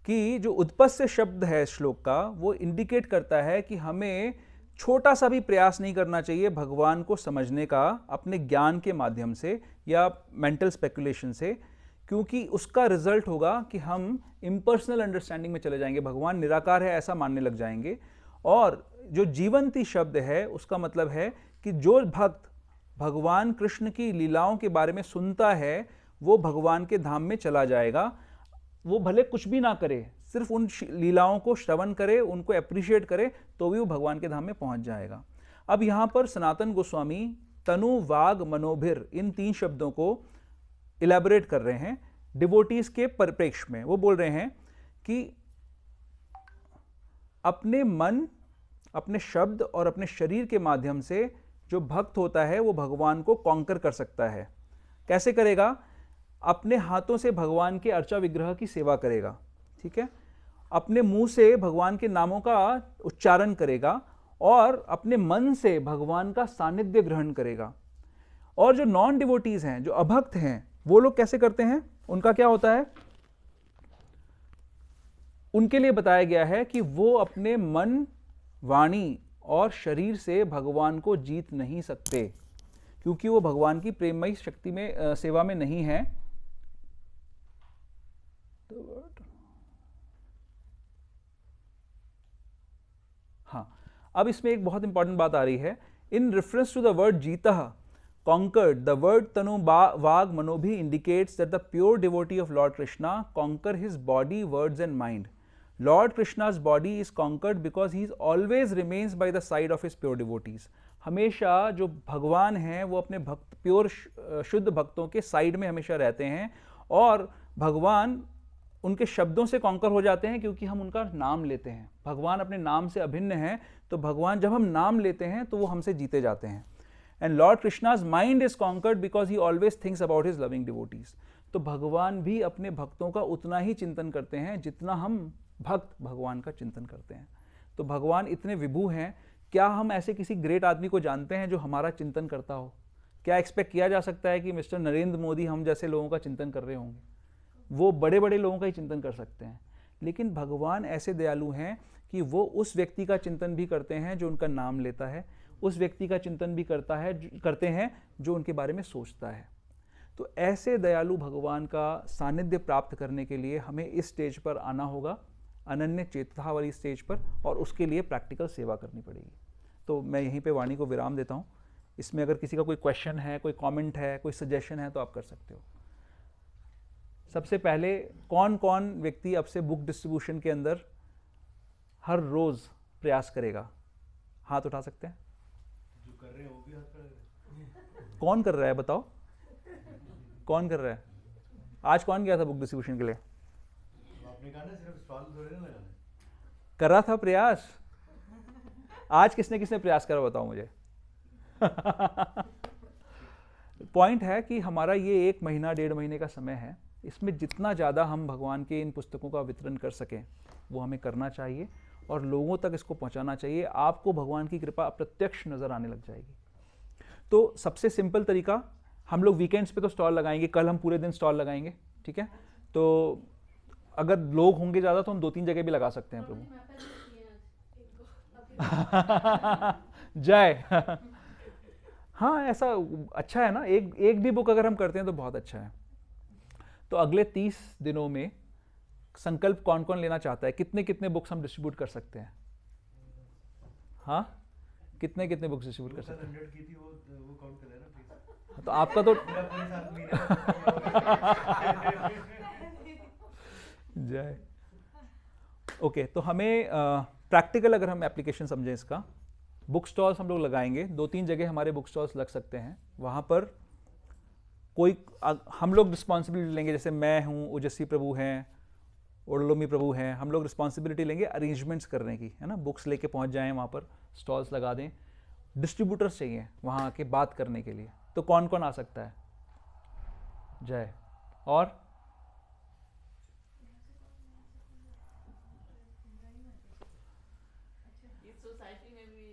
कि जो उत्पस्य शब्द है श्लोक का, वो इंडिकेट करता है कि हमें छोटा सा भी प्रयास नहीं करना चाहिए भगवान को समझने का अपने ज्ञान के माध्यम से या मेंटल स्पेकुलेशन से, क्योंकि उसका रिजल्ट होगा कि हम इम्पर्सनल अंडरस्टैंडिंग में चले जाएंगे, भगवान निराकार है ऐसा मानने लग जाएंगे। और जो जीवंती शब्द है उसका मतलब है कि जो भक्त भगवान कृष्ण की लीलाओं के बारे में सुनता है वो भगवान के धाम में चला जाएगा। वो भले कुछ भी ना करे, सिर्फ उन लीलाओं को श्रवण करे, उनको अप्रिशिएट करे, तो भी वो भगवान के धाम में पहुंच जाएगा। अब यहाँ पर सनातन गोस्वामी तनु, वाग, मनोभिर, इन 3 शब्दों को इलेबोरेट कर रहे हैं डिवोटीज के परिप्रेक्ष्य में। वो बोल रहे हैं कि अपने मन, अपने शब्द और अपने शरीर के माध्यम से जो भक्त होता है वो भगवान को कॉन्कर कर सकता है। कैसे करेगा? अपने हाथों से भगवान के अर्चा विग्रह की सेवा करेगा, ठीक है, अपने मुंह से भगवान के नामों का उच्चारण करेगा और अपने मन से भगवान का सानिध्य ग्रहण करेगा। और जो नॉन डिवोटीज हैं, जो अभक्त हैं, वो लोग कैसे करते हैं? उनका क्या होता है? उनके लिए बताया गया है कि वो अपने मन, वाणी और शरीर से भगवान को जीत नहीं सकते, क्योंकि वो भगवान की प्रेममयी शक्ति में सेवा में नहीं है। हाँ, अब इसमें एक बहुत इंपॉर्टेंट बात आ रही है। In reference to the word जीतः, conquered, the word tanu vag manobhi indicates that the pure devotee of Lord Krishna conquer his body, words and mind. Lord Krishna's body is conquered because he always remains by the side of his pure devotees. हमेशा जो भगवान हैं वो अपने भक्त, pure शुद्ध भक्तों के साइड में हमेशा रहते हैं, और भगवान उनके शब्दों से कॉन्कर हो जाते हैं क्योंकि हम उनका नाम लेते हैं। भगवान अपने नाम से अभिन्न हैं, तो भगवान जब हम नाम लेते हैं तो वो हमसे जीते जाते हैं। And Lord Krishna's mind is conquered because he always thinks about his loving devotees. तो भगवान भी अपने भक्तों का उतना ही चिंतन करते हैं जितना हम भक्त भगवान का चिंतन करते हैं। तो भगवान इतने विभू हैं, क्या हम ऐसे किसी ग्रेट आदमी को जानते हैं जो हमारा चिंतन करता हो? क्या एक्सपेक्ट किया जा सकता है कि मिस्टर नरेंद्र मोदी हम जैसे लोगों का चिंतन कर रहे होंगे? वो बड़े बड़े लोगों का ही चिंतन कर सकते हैं, लेकिन भगवान ऐसे दयालु हैं कि वो उस व्यक्ति का चिंतन भी करते हैं जो उनका नाम लेता है, उस व्यक्ति का चिंतन भी करते हैं जो उनके बारे में सोचता है। तो ऐसे दयालु भगवान का सानिध्य प्राप्त करने के लिए हमें इस स्टेज पर आना होगा, अनन्य चेतता वाली स्टेज पर, और उसके लिए प्रैक्टिकल सेवा करनी पड़ेगी। तो मैं यहीं पे वाणी को विराम देता हूँ। इसमें अगर किसी का कोई क्वेश्चन है, कोई कमेंट है, कोई सजेशन है तो आप कर सकते हो। सबसे पहले कौन कौन व्यक्ति अब से बुक डिस्ट्रीब्यूशन के अंदर हर रोज प्रयास करेगा? हाथ उठा सकते हैं। जो कर रहे हैं वो भी हाथ उठा रहे हैं। कौन कर रहा है बताओ? कौन कर रहा है? आज कौन गया था बुक डिस्ट्रीब्यूशन के लिए? आपने कहा ना सिर्फ स्टॉल थोड़े ना लगाना। कर रहा था प्रयास। आज किसने किसने प्रयास करा बताओ मुझे। पॉइंट है कि हमारा ये 1 महीना 1.5 महीने का समय है, इसमें जितना ज़्यादा हम भगवान के इन पुस्तकों का वितरण कर सकें वो हमें करना चाहिए और लोगों तक इसको पहुंचाना चाहिए। आपको भगवान की कृपा प्रत्यक्ष नज़र आने लग जाएगी। तो सबसे सिंपल तरीका, हम लोग वीकेंड्स पे तो स्टॉल लगाएंगे, कल हम पूरे दिन स्टॉल लगाएंगे, ठीक है? तो अगर लोग होंगे ज़्यादा तो हम 2-3 जगह भी लगा सकते हैं प्रभु। जय। हाँ, ऐसा अच्छा है ना, एक भी बुक अगर हम करते हैं तो बहुत अच्छा है। तो अगले 30 दिनों में संकल्प कौन कौन लेना चाहता है? कितने कितने बुक्स हम डिस्ट्रीब्यूट कर सकते हैं? हाँ, कितने कितने बुक्स डिस्ट्रीब्यूट कर सकते 100 की थी, वो काउंट कर लेना प्लीज। हैं? तो आपका तो मेरा पूरे साल महीने जय। ओके, तो हमें प्रैक्टिकल अगर हम एप्लीकेशन समझें इसका, बुक स्टॉल्स हम लोग लगाएंगे, 2-3 जगह हमारे बुक स्टॉल्स लग सकते हैं। वहाँ पर कोई हम लोग रिस्पॉन्सिबिलिटी लेंगे, जैसे मैं हूँ, ओजस्वी प्रभु हैं, ओडलोमी प्रभु हैं, हम लोग रिस्पॉन्सिबिलिटी लेंगे अरेंजमेंट्स करने की, है ना, बुक्स लेके पहुँच जाएं वहाँ पर, स्टॉल्स लगा दें। डिस्ट्रीब्यूटर्स चाहिए वहाँ आके बात करने के लिए, तो कौन कौन आ सकता है? जय। और इस सोसाइटी में भी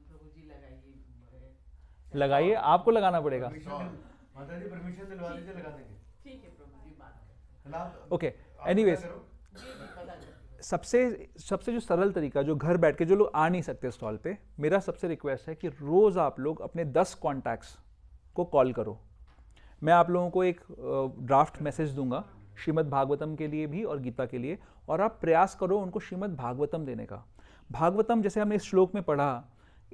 प्रभु जी लगाइए, आपको लगाना पड़ेगा। माता जी परमिशन दिलवा दीजिए, लगा देंगे। ठीक है प्रभु जी, बात करते हैं। ओके, एनीवेज, सबसे जो सरल तरीका, जो घर बैठ के जो लोग आ नहीं सकते स्टॉल पे, मेरा सबसे रिक्वेस्ट है कि रोज आप लोग अपने 10 कॉन्टैक्ट्स को कॉल करो। मैं आप लोगों को एक ड्राफ्ट मैसेज दूंगा श्रीमद् भागवतम के लिए भी और गीता के लिए, और आप प्रयास करो उनको श्रीमद् भागवतम देने का। भागवतम, जैसे हमने इस श्लोक में पढ़ा,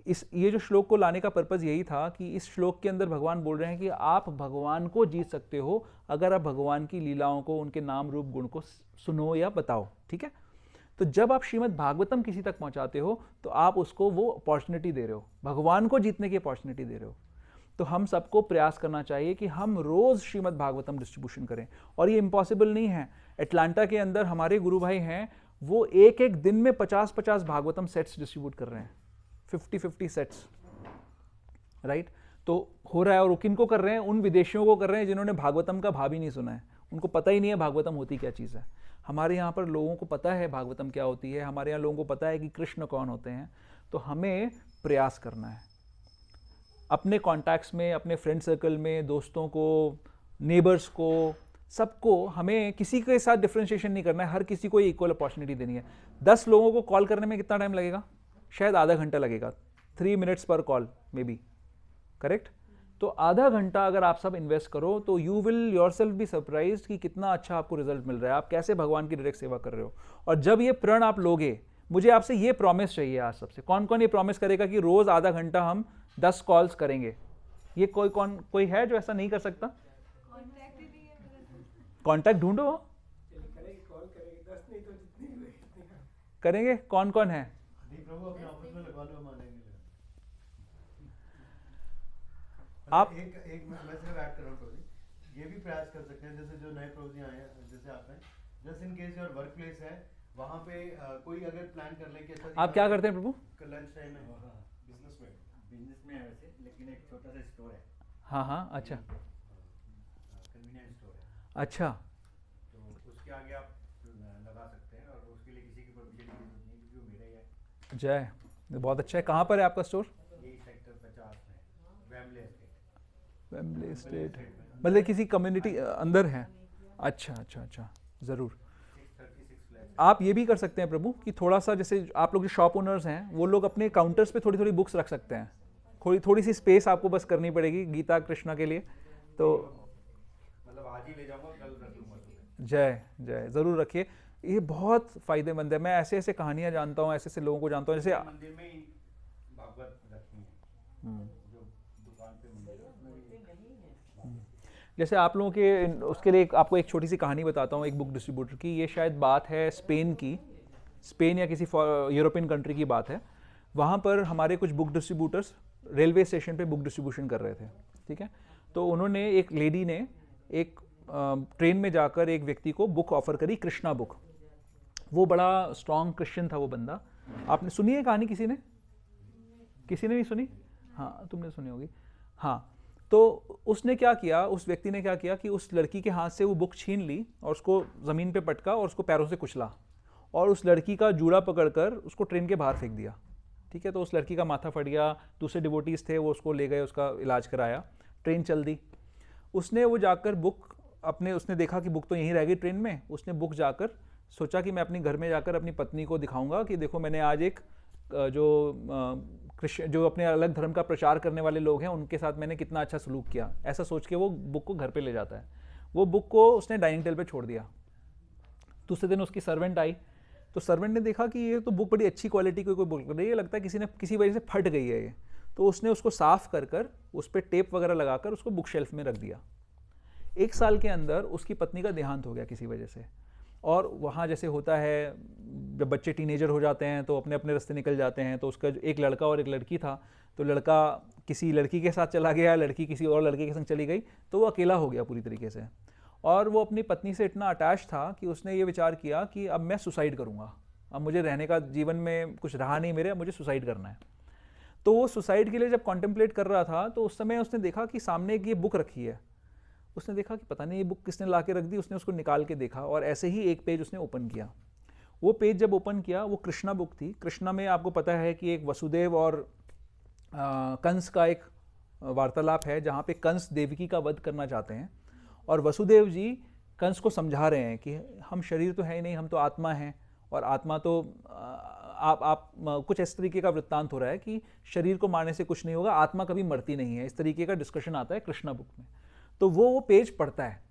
ये जो श्लोक को लाने का पर्पज़ यही था कि इस श्लोक के अंदर भगवान बोल रहे हैं कि आप भगवान को जीत सकते हो अगर आप भगवान की लीलाओं को, उनके नाम रूप गुण को सुनो या बताओ, ठीक है। तो जब आप श्रीमद् भागवतम किसी तक पहुंचाते हो तो आप उसको वो अपॉर्चुनिटी दे रहे हो, भगवान को जीतने की अपॉर्चुनिटी दे रहे हो। तो हम सबको प्रयास करना चाहिए कि हम रोज श्रीमद् भागवतम डिस्ट्रीब्यूशन करें, और ये इम्पॉसिबल नहीं है। एटलांटा के अंदर हमारे गुरु भाई हैं, वो एक एक दिन में 50-50 भागवतम सेट्स डिस्ट्रीब्यूट कर रहे हैं, 50-50 सेट्स, राइट। तो हो रहा है, और किन को कर रहे हैं? उन विदेशियों को कर रहे हैं जिन्होंने भागवतम का भाव ही नहीं सुना है, उनको पता ही नहीं है भागवतम होती क्या चीज़ है। हमारे यहाँ पर लोगों को पता है भागवतम क्या होती है, हमारे यहाँ लोगों को पता है कि कृष्ण कौन होते हैं। तो हमें प्रयास करना है अपने कॉन्टैक्ट्स में, अपने फ्रेंड सर्कल में, दोस्तों को, नेबर्स को, सबको, हमें किसी के साथ डिफ्रेंशिएशन नहीं करना है, हर किसी को इक्वल अपॉर्चुनिटी देनी है। 10 लोगों को कॉल करने में कितना टाइम लगेगा? शायद आधा घंटा लगेगा, 3 मिनट्स पर कॉल मे बी, करेक्ट। तो आधा घंटा अगर आप सब इन्वेस्ट करो तो you will yourself be surprised कि कितना अच्छा आपको रिजल्ट मिल रहा है, आप कैसे भगवान की डायरेक्ट सेवा कर रहे हो। और जब ये प्रण आप लोगे, मुझे आपसे ये प्रॉमिस चाहिए आज सबसे, कौन कौन ये प्रॉमिस करेगा कि रोज आधा घंटा हम 10 कॉल्स करेंगे? ये कोई है जो ऐसा नहीं कर सकता? कॉन्टैक्ट ढूंढो, करेंगे। कौन कौन है? प्रभु अपने ऑफिस में लगवा लो, मानेंगे। आप एक मैं सिर्फ ऐड कर रहा हूँ प्रभु जी, ये भी प्रयास कर सकते हैं, जैसे जो नए प्रभु जी आए हैं, जैसे आप हैं, just in case your work place है, वहाँ पे कोई अगर प्लान कर ले कि अच्छा, आप क्या करते हैं प्रभु? लंच टाइम है, बिजनेस में है वैसे, लेकिन एक छोटा सा स्टोर है। हाँ, अच्छा कन्वीनियंस स्टोर है। अच्छा, तो उसके आगे आप लगा सकते हैं, और उसके लिए किसी की परमिशन की जरूरत नहीं, क्योंकि वो मेरा ही है। जय, बहुत अच्छा है। कहाँ पर है आपका स्टोर? यही सेक्टर 50 में, वेम्बले एस्टेट। वेम्बले एस्टेट, मतलब किसी कम्युनिटी अंदर है? अच्छा, ज़रूर। 636 फ्लैट। आप ये भी कर सकते हैं प्रभु कि थोड़ा सा, जैसे आप लोग जो शॉप ओनर्स हैं, वो लोग अपने काउंटर्स पे थोड़ी थोड़ी बुक्स रख सकते हैं, थोड़ी सी स्पेस आपको बस करनी पड़ेगी गीता कृष्णा के लिए। तो मतलब आज ही ले जाऊंगा, कल रख लूंगा सुबह। जय, ज़रूर रखिए, ये बहुत फ़ायदेमंद है। मैं ऐसे ऐसे कहानियाँ जानता हूँ, ऐसे ऐसे लोगों को जानता हूँ, जैसे मंदिर में ही भागवत रखी है, जो दुकान पे मंदिर है उसमें भी जैसे आप लोगों के, उसके लिए आपको एक छोटी सी कहानी बताता हूँ एक बुक डिस्ट्रीब्यूटर की। ये शायद बात है स्पेन की, स्पेन या किसी यूरोपियन कंट्री की बात है। वहाँ पर हमारे कुछ बुक डिस्ट्रीब्यूटर्स रेलवे स्टेशन पे बुक डिस्ट्रीब्यूशन कर रहे थे, ठीक है। तो उन्होंने, एक लेडी ने एक ट्रेन में जाकर एक व्यक्ति को बुक ऑफर करी, कृष्णा बुक। वो बड़ा स्ट्रॉन्ग क्रिश्चियन था वो बंदा। आपने सुनी है कहानी? किसी ने नहीं सुनी? हाँ, तुमने सुनी होगी। हाँ, तो उसने क्या किया, उस व्यक्ति ने क्या किया कि उस लड़की के हाथ से वो बुक छीन ली और उसको ज़मीन पे पटका और उसको पैरों से कुचला, और उस लड़की का जूड़ा पकड़कर उसको ट्रेन के बाहर फेंक दिया, ठीक है। तो उस लड़की का माथा फट गया, दूसरे डिवोटीज थे, वो उसको ले गए, उसका इलाज कराया, ट्रेन चल दी। उसने वो जाकर बुक उसने देखा कि बुक तो यहीं रह गई ट्रेन में। उसने बुक जाकर सोचा कि मैं अपने घर में जाकर अपनी पत्नी को दिखाऊंगा कि देखो मैंने आज एक जो अपने अलग धर्म का प्रचार करने वाले लोग हैं उनके साथ मैंने कितना अच्छा सलूक किया। ऐसा सोच के वो बुक को घर पे ले जाता है। वो बुक को उसने डाइनिंग टेबल पे छोड़ दिया। दूसरे दिन उसकी सर्वेंट आई तो सर्वेंट ने देखा कि ये तो बुक बड़ी अच्छी क्वालिटी की कोई बुक नहीं है, लगता है किसी ने किसी वजह से फट गई है ये। तो उसने उसको साफ कर कर उस पर टेप वगैरह लगाकर उसको बुक शेल्फ में रख दिया। 1 साल के अंदर उसकी पत्नी का देहांत हो गया किसी वजह से। और वहाँ जैसे होता है जब बच्चे टीनेजर हो जाते हैं तो अपने अपने रास्ते निकल जाते हैं, तो उसका जो एक लड़का और एक लड़की था, तो लड़का किसी लड़की के साथ चला गया, लड़की किसी और लड़के के संग चली गई, तो वो अकेला हो गया पूरी तरीके से। और वो अपनी पत्नी से इतना अटैच था कि उसने ये विचार किया कि अब मैं सुसाइड करूँगा, अब मुझे रहने का जीवन में कुछ रहा नहीं मेरे, मुझे सुसाइड करना है। तो वो सुसाइड के लिए जब कॉन्टेम्पलेट कर रहा था तो उस समय उसने देखा कि सामने एक ये बुक रखी है। उसने देखा कि पता नहीं ये बुक किसने ला के रख दी, उसने उसको निकाल के देखा और ऐसे ही एक पेज उसने ओपन किया। वो पेज जब ओपन किया वो कृष्णा बुक थी। कृष्णा में आपको पता है कि एक वसुदेव और कंस का एक वार्तालाप है जहाँ पे कंस देवकी का वध करना चाहते हैं और वसुदेव जी कंस को समझा रहे हैं कि हम शरीर तो है ही नहीं, हम तो आत्मा हैं और आत्मा तो आप कुछ इस तरीके का वृत्तांत हो रहा है कि शरीर को मारने से कुछ नहीं होगा, आत्मा कभी मरती नहीं है, इस तरीके का डिस्कशन आता है कृष्णा बुक में। तो वो पेज पढ़ता है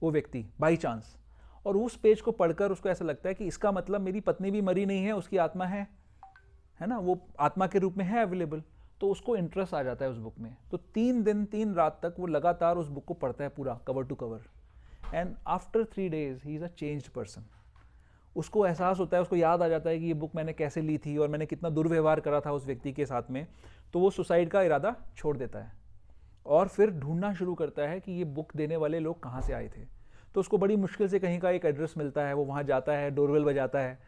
वो व्यक्ति बाई चांस, और उस पेज को पढ़कर उसको ऐसा लगता है कि इसका मतलब मेरी पत्नी भी मरी नहीं है, उसकी आत्मा है ना, वो आत्मा के रूप में है अवेलेबल। तो उसको इंटरेस्ट आ जाता है उस बुक में। तो 3 दिन 3 रात तक वो लगातार उस बुक को पढ़ता है पूरा cover to cover, and after 3 days he is a changed person. उसको एहसास होता है, उसको याद आ जाता है कि ये बुक मैंने कैसे ली थी और मैंने कितना दुर्व्यवहार करा था उस व्यक्ति के साथ में। तो वो सुसाइड का इरादा छोड़ देता है और फिर ढूंढना शुरू करता है कि ये बुक देने वाले लोग कहाँ से आए थे। तो उसको बड़ी मुश्किल से कहीं का एक एड्रेस मिलता है, वो वहाँ जाता है, डोरबेल बजाता है,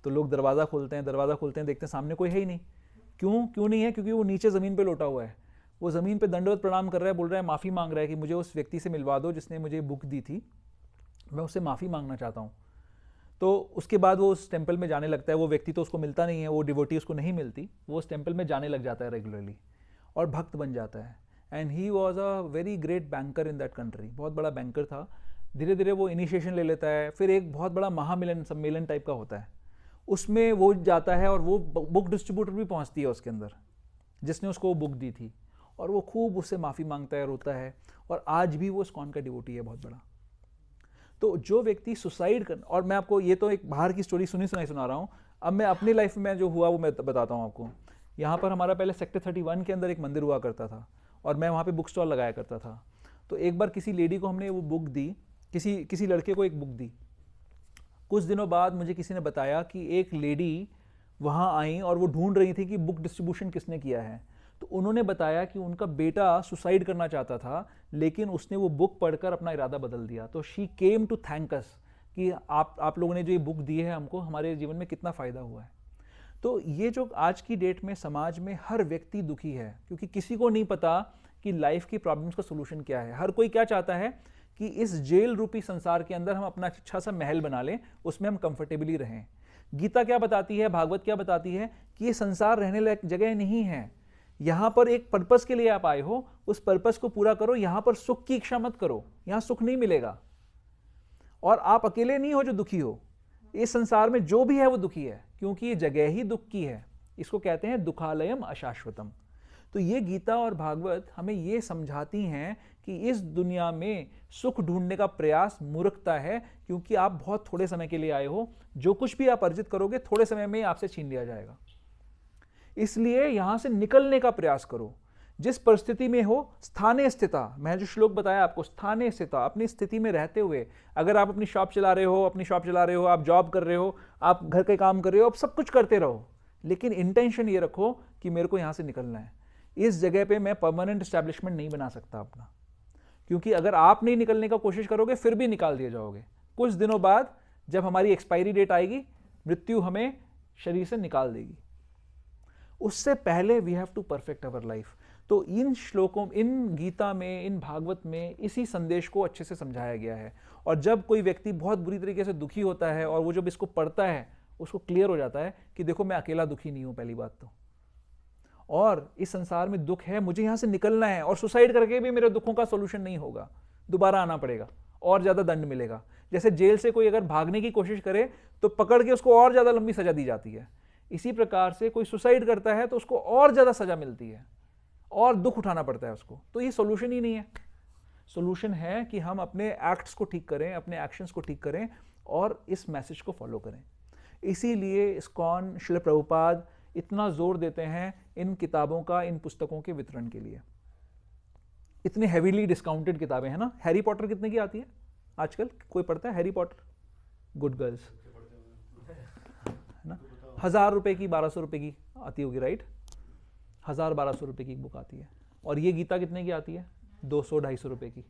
तो लोग दरवाज़ा खोलते हैं, देखते हैं सामने कोई है ही नहीं। क्यों नहीं है? क्योंकि वो नीचे ज़मीन पे लौटा हुआ है। वो ज़मीन पे दंडवत प्रणाम कर रहा है, बोल रहा है, माफ़ी मांग रहा है कि मुझे उस व्यक्ति से मिलवा दो जिसने मुझे बुक दी थी, मैं उससे माफ़ी मांगना चाहता हूँ। तो उसके बाद वो उस टेम्पल में जाने लगता है। वो व्यक्ति तो उसको मिलता नहीं है, वो डिवोटी उसको नहीं मिलती, वो उस टेम्पल में जाने लग जाता है रेगुलरली और भक्त बन जाता है। And he was a very great banker in that country, बहुत बड़ा बैंकर था। धीरे धीरे वो इनिशिएशन ले लेता है। फिर एक बहुत बड़ा महामिलन सम्मेलन टाइप का होता है, उसमें वो जाता है और वो बुक डिस्ट्रीब्यूटर भी पहुंचती है उसके अंदर जिसने उसको बुक दी थी, और वो खूब उससे माफ़ी मांगता है, रोता है, और आज भी वो इस्कॉन का डिवोटी है बहुत बड़ा। तो जो व्यक्ति सुसाइड कर, और मैं आपको ये तो एक बाहर की स्टोरी सुना रहा हूँ, अब मैं अपनी लाइफ में जो हुआ वो मैं बताता हूँ आपको। यहाँ पर हमारा पहले सेक्टर 31 के अंदर एक मंदिर हुआ करता था और मैं वहाँ पे बुक स्टॉल लगाया करता था। तो एक बार किसी लेडी को हमने वो बुक दी, किसी लड़के को एक बुक दी। कुछ दिनों बाद मुझे किसी ने बताया कि एक लेडी वहाँ आई और वो ढूंढ रही थी कि बुक डिस्ट्रीब्यूशन किसने किया है। तो उन्होंने बताया कि उनका बेटा सुसाइड करना चाहता था, लेकिन उसने वो बुक पढ़कर अपना इरादा बदल दिया। तो शी केम टू थैंक अस कि आप लोगों ने जो ये बुक दी है हमको, हमारे जीवन में कितना फ़ायदा हुआ है। तो ये जो आज की डेट में समाज में हर व्यक्ति दुखी है, क्योंकि किसी को नहीं पता कि लाइफ की प्रॉब्लम्स का सोल्यूशन क्या है। हर कोई क्या चाहता है कि इस जेल रूपी संसार के अंदर हम अपना अच्छा सा महल बना लें, उसमें हम कंफर्टेबली रहें। गीता क्या बताती है, भागवत क्या बताती है कि ये संसार रहने लायक जगह नहीं है। यहाँ पर एक पर्पस के लिए आप आए हो, उस पर्पस को पूरा करो। यहाँ पर सुख की इच्छा मत करो, यहाँ सुख नहीं मिलेगा। और आप अकेले नहीं हो जो दुखी हो, इस संसार में जो भी है वो दुखी है, क्योंकि ये जगह ही दुख की है। इसको कहते हैं दुखालयम अशाश्वतम। तो ये गीता और भागवत हमें ये समझाती हैं कि इस दुनिया में सुख ढूंढने का प्रयास मूर्खता है, क्योंकि आप बहुत थोड़े समय के लिए आए हो। जो कुछ भी आप अर्जित करोगे थोड़े समय में आपसे छीन लिया जाएगा। इसलिए यहां से निकलने का प्रयास करो। जिस परिस्थिति में हो, स्थाने स्थिता, मैं जो श्लोक बताया आपको, स्थाने स्थिता, अपनी स्थिति में रहते हुए, अगर आप अपनी शॉप चला रहे हो, आप जॉब कर रहे हो, आप घर के काम कर रहे हो, आप सब कुछ करते रहो, लेकिन इंटेंशन ये रखो कि मेरे को यहां से निकलना है। इस जगह पे मैं परमानेंट एस्टैब्लिशमेंट नहीं बना सकता अपना, क्योंकि अगर आप नहीं निकलने का कोशिश करोगे फिर भी निकाल दिए जाओगे। कुछ दिनों बाद जब हमारी एक्सपायरी डेट आएगी, मृत्यु हमें शरीर से निकाल देगी। उससे पहले we have to perfect our life. तो इन श्लोकों, इन गीता में, इन भागवत में इसी संदेश को अच्छे से समझाया गया है। और जब कोई व्यक्ति बहुत बुरी तरीके से दुखी होता है और वो जब इसको पढ़ता है, उसको क्लियर हो जाता है कि देखो मैं अकेला दुखी नहीं हूं, पहली बात तो, और इस संसार में दुख है, मुझे यहां से निकलना है, और सुसाइड करके भी मेरे दुखों का सोल्यूशन नहीं होगा, दोबारा आना पड़ेगा और ज्यादा दंड मिलेगा। जैसे जेल से कोई अगर भागने की कोशिश करे तो पकड़ के उसको और ज्यादा लंबी सजा दी जाती है, इसी प्रकार से कोई सुसाइड करता है तो उसको और ज्यादा सजा मिलती है और दुख उठाना पड़ता है उसको। तो ये सोल्यूशन ही नहीं है। सोल्यूशन है कि हम अपने एक्ट्स को ठीक करें, अपने एक्शंस को ठीक करें और इस मैसेज को फॉलो करें। इसीलिए इस्कॉन, श्रील प्रभुपाद इतना जोर देते हैं इन किताबों का, इन पुस्तकों के वितरण के लिए। इतनी हैवीली डिस्काउंटेड किताबें हैं ना। हैरी पॉटर कितने की आती है आजकल? कोई पढ़ता है हैरी पॉटर? गुड गर्ल्स, है ना? 1000 रुपये की, 1200 रुपये की आती होगी, राइट? 1000-1200 रुपये की बुक आती है। और ये गीता कितने की आती है? 200-250 रुपये की,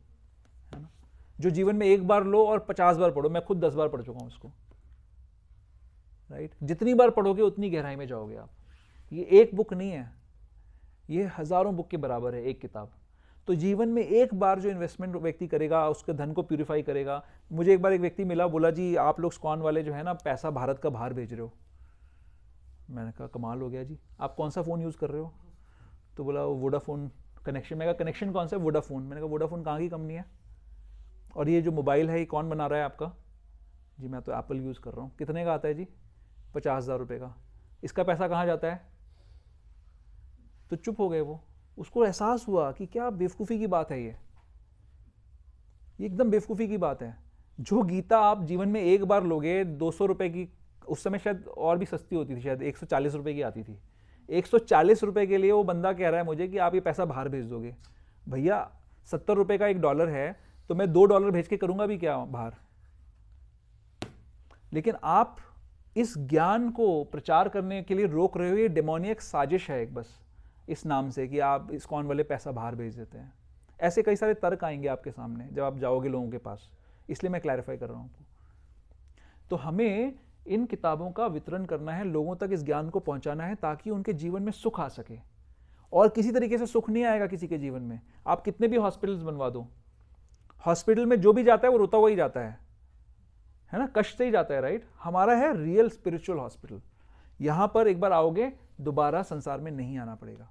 है ना? जो जीवन में एक बार लो और 50 बार पढ़ो। मैं खुद 10 बार पढ़ चुका हूँ उसको, राइट? जितनी बार पढ़ोगे उतनी गहराई में जाओगे आप। ये एक बुक नहीं है, ये हजारों बुक के बराबर है एक किताब। तो जीवन में एक बार जो इन्वेस्टमेंट व्यक्ति करेगा, उसके धन को प्यूरिफाई करेगा। मुझे एक बार एक व्यक्ति मिला, बोला जी आप लोग इस्कॉन वाले जो है ना, पैसा भारत का बाहर भेज रहे हो। मैंने कहा कमाल हो गया जी, आप कौन सा फ़ोन यूज़ कर रहे हो? तो बोला वोडाफोन कनेक्शन। मैं कहा कनेक्शन कौन सा है? वोडाफोन। मैंने कहा वोडाफोन कहाँ की कंपनी है? और ये जो मोबाइल है ये कौन बना रहा है आपका? जी मैं तो एप्पल यूज़ कर रहा हूँ। कितने का आता है जी? 50,000 रुपये का। इसका पैसा कहाँ जाता है? तो चुप हो गए वो। उसको एहसास हुआ कि क्या बेवकूफ़ी की बात है ये एकदम बेवकूफ़ी की बात है। जो गीता आप जीवन में एक बार लोगे, 200 रुपये की, उस समय शायद और भी सस्ती होती थी, शायद 140 रुपये की आती थी। 140 रुपये के लिए वो बंदा कह रहा है मुझे कि आप ये पैसा बाहर भेज दोगे। भैया 70 रुपये का $1 है, तो मैं $2 भेज के करूँगा भी क्या बाहर? लेकिन आप इस ज्ञान को प्रचार करने के लिए रोक रहे हो। ये डेमोनियक साजिश है एक, बस इस नाम से कि आप इस्कॉन वाले पैसा बाहर भेज देते हैं। ऐसे कई सारे तर्क आएंगे आपके सामने जब आप जाओगे लोगों के पास, इसलिए मैं क्लैरिफाई कर रहा हूँ आपको। तो हमें इन किताबों का वितरण करना है, लोगों तक इस ज्ञान को पहुंचाना है, ताकि उनके जीवन में सुख आ सके। और किसी तरीके से सुख नहीं आएगा किसी के जीवन में। आप कितने भी हॉस्पिटल्स बनवा दो, हॉस्पिटल में जो भी जाता है वो रोता हुआ ही जाता है ना, कष्ट से ही जाता है, राइट? हमारा है रियल स्पिरिचुअल हॉस्पिटल। यहां पर एक बार आओगे, दोबारा संसार में नहीं आना पड़ेगा।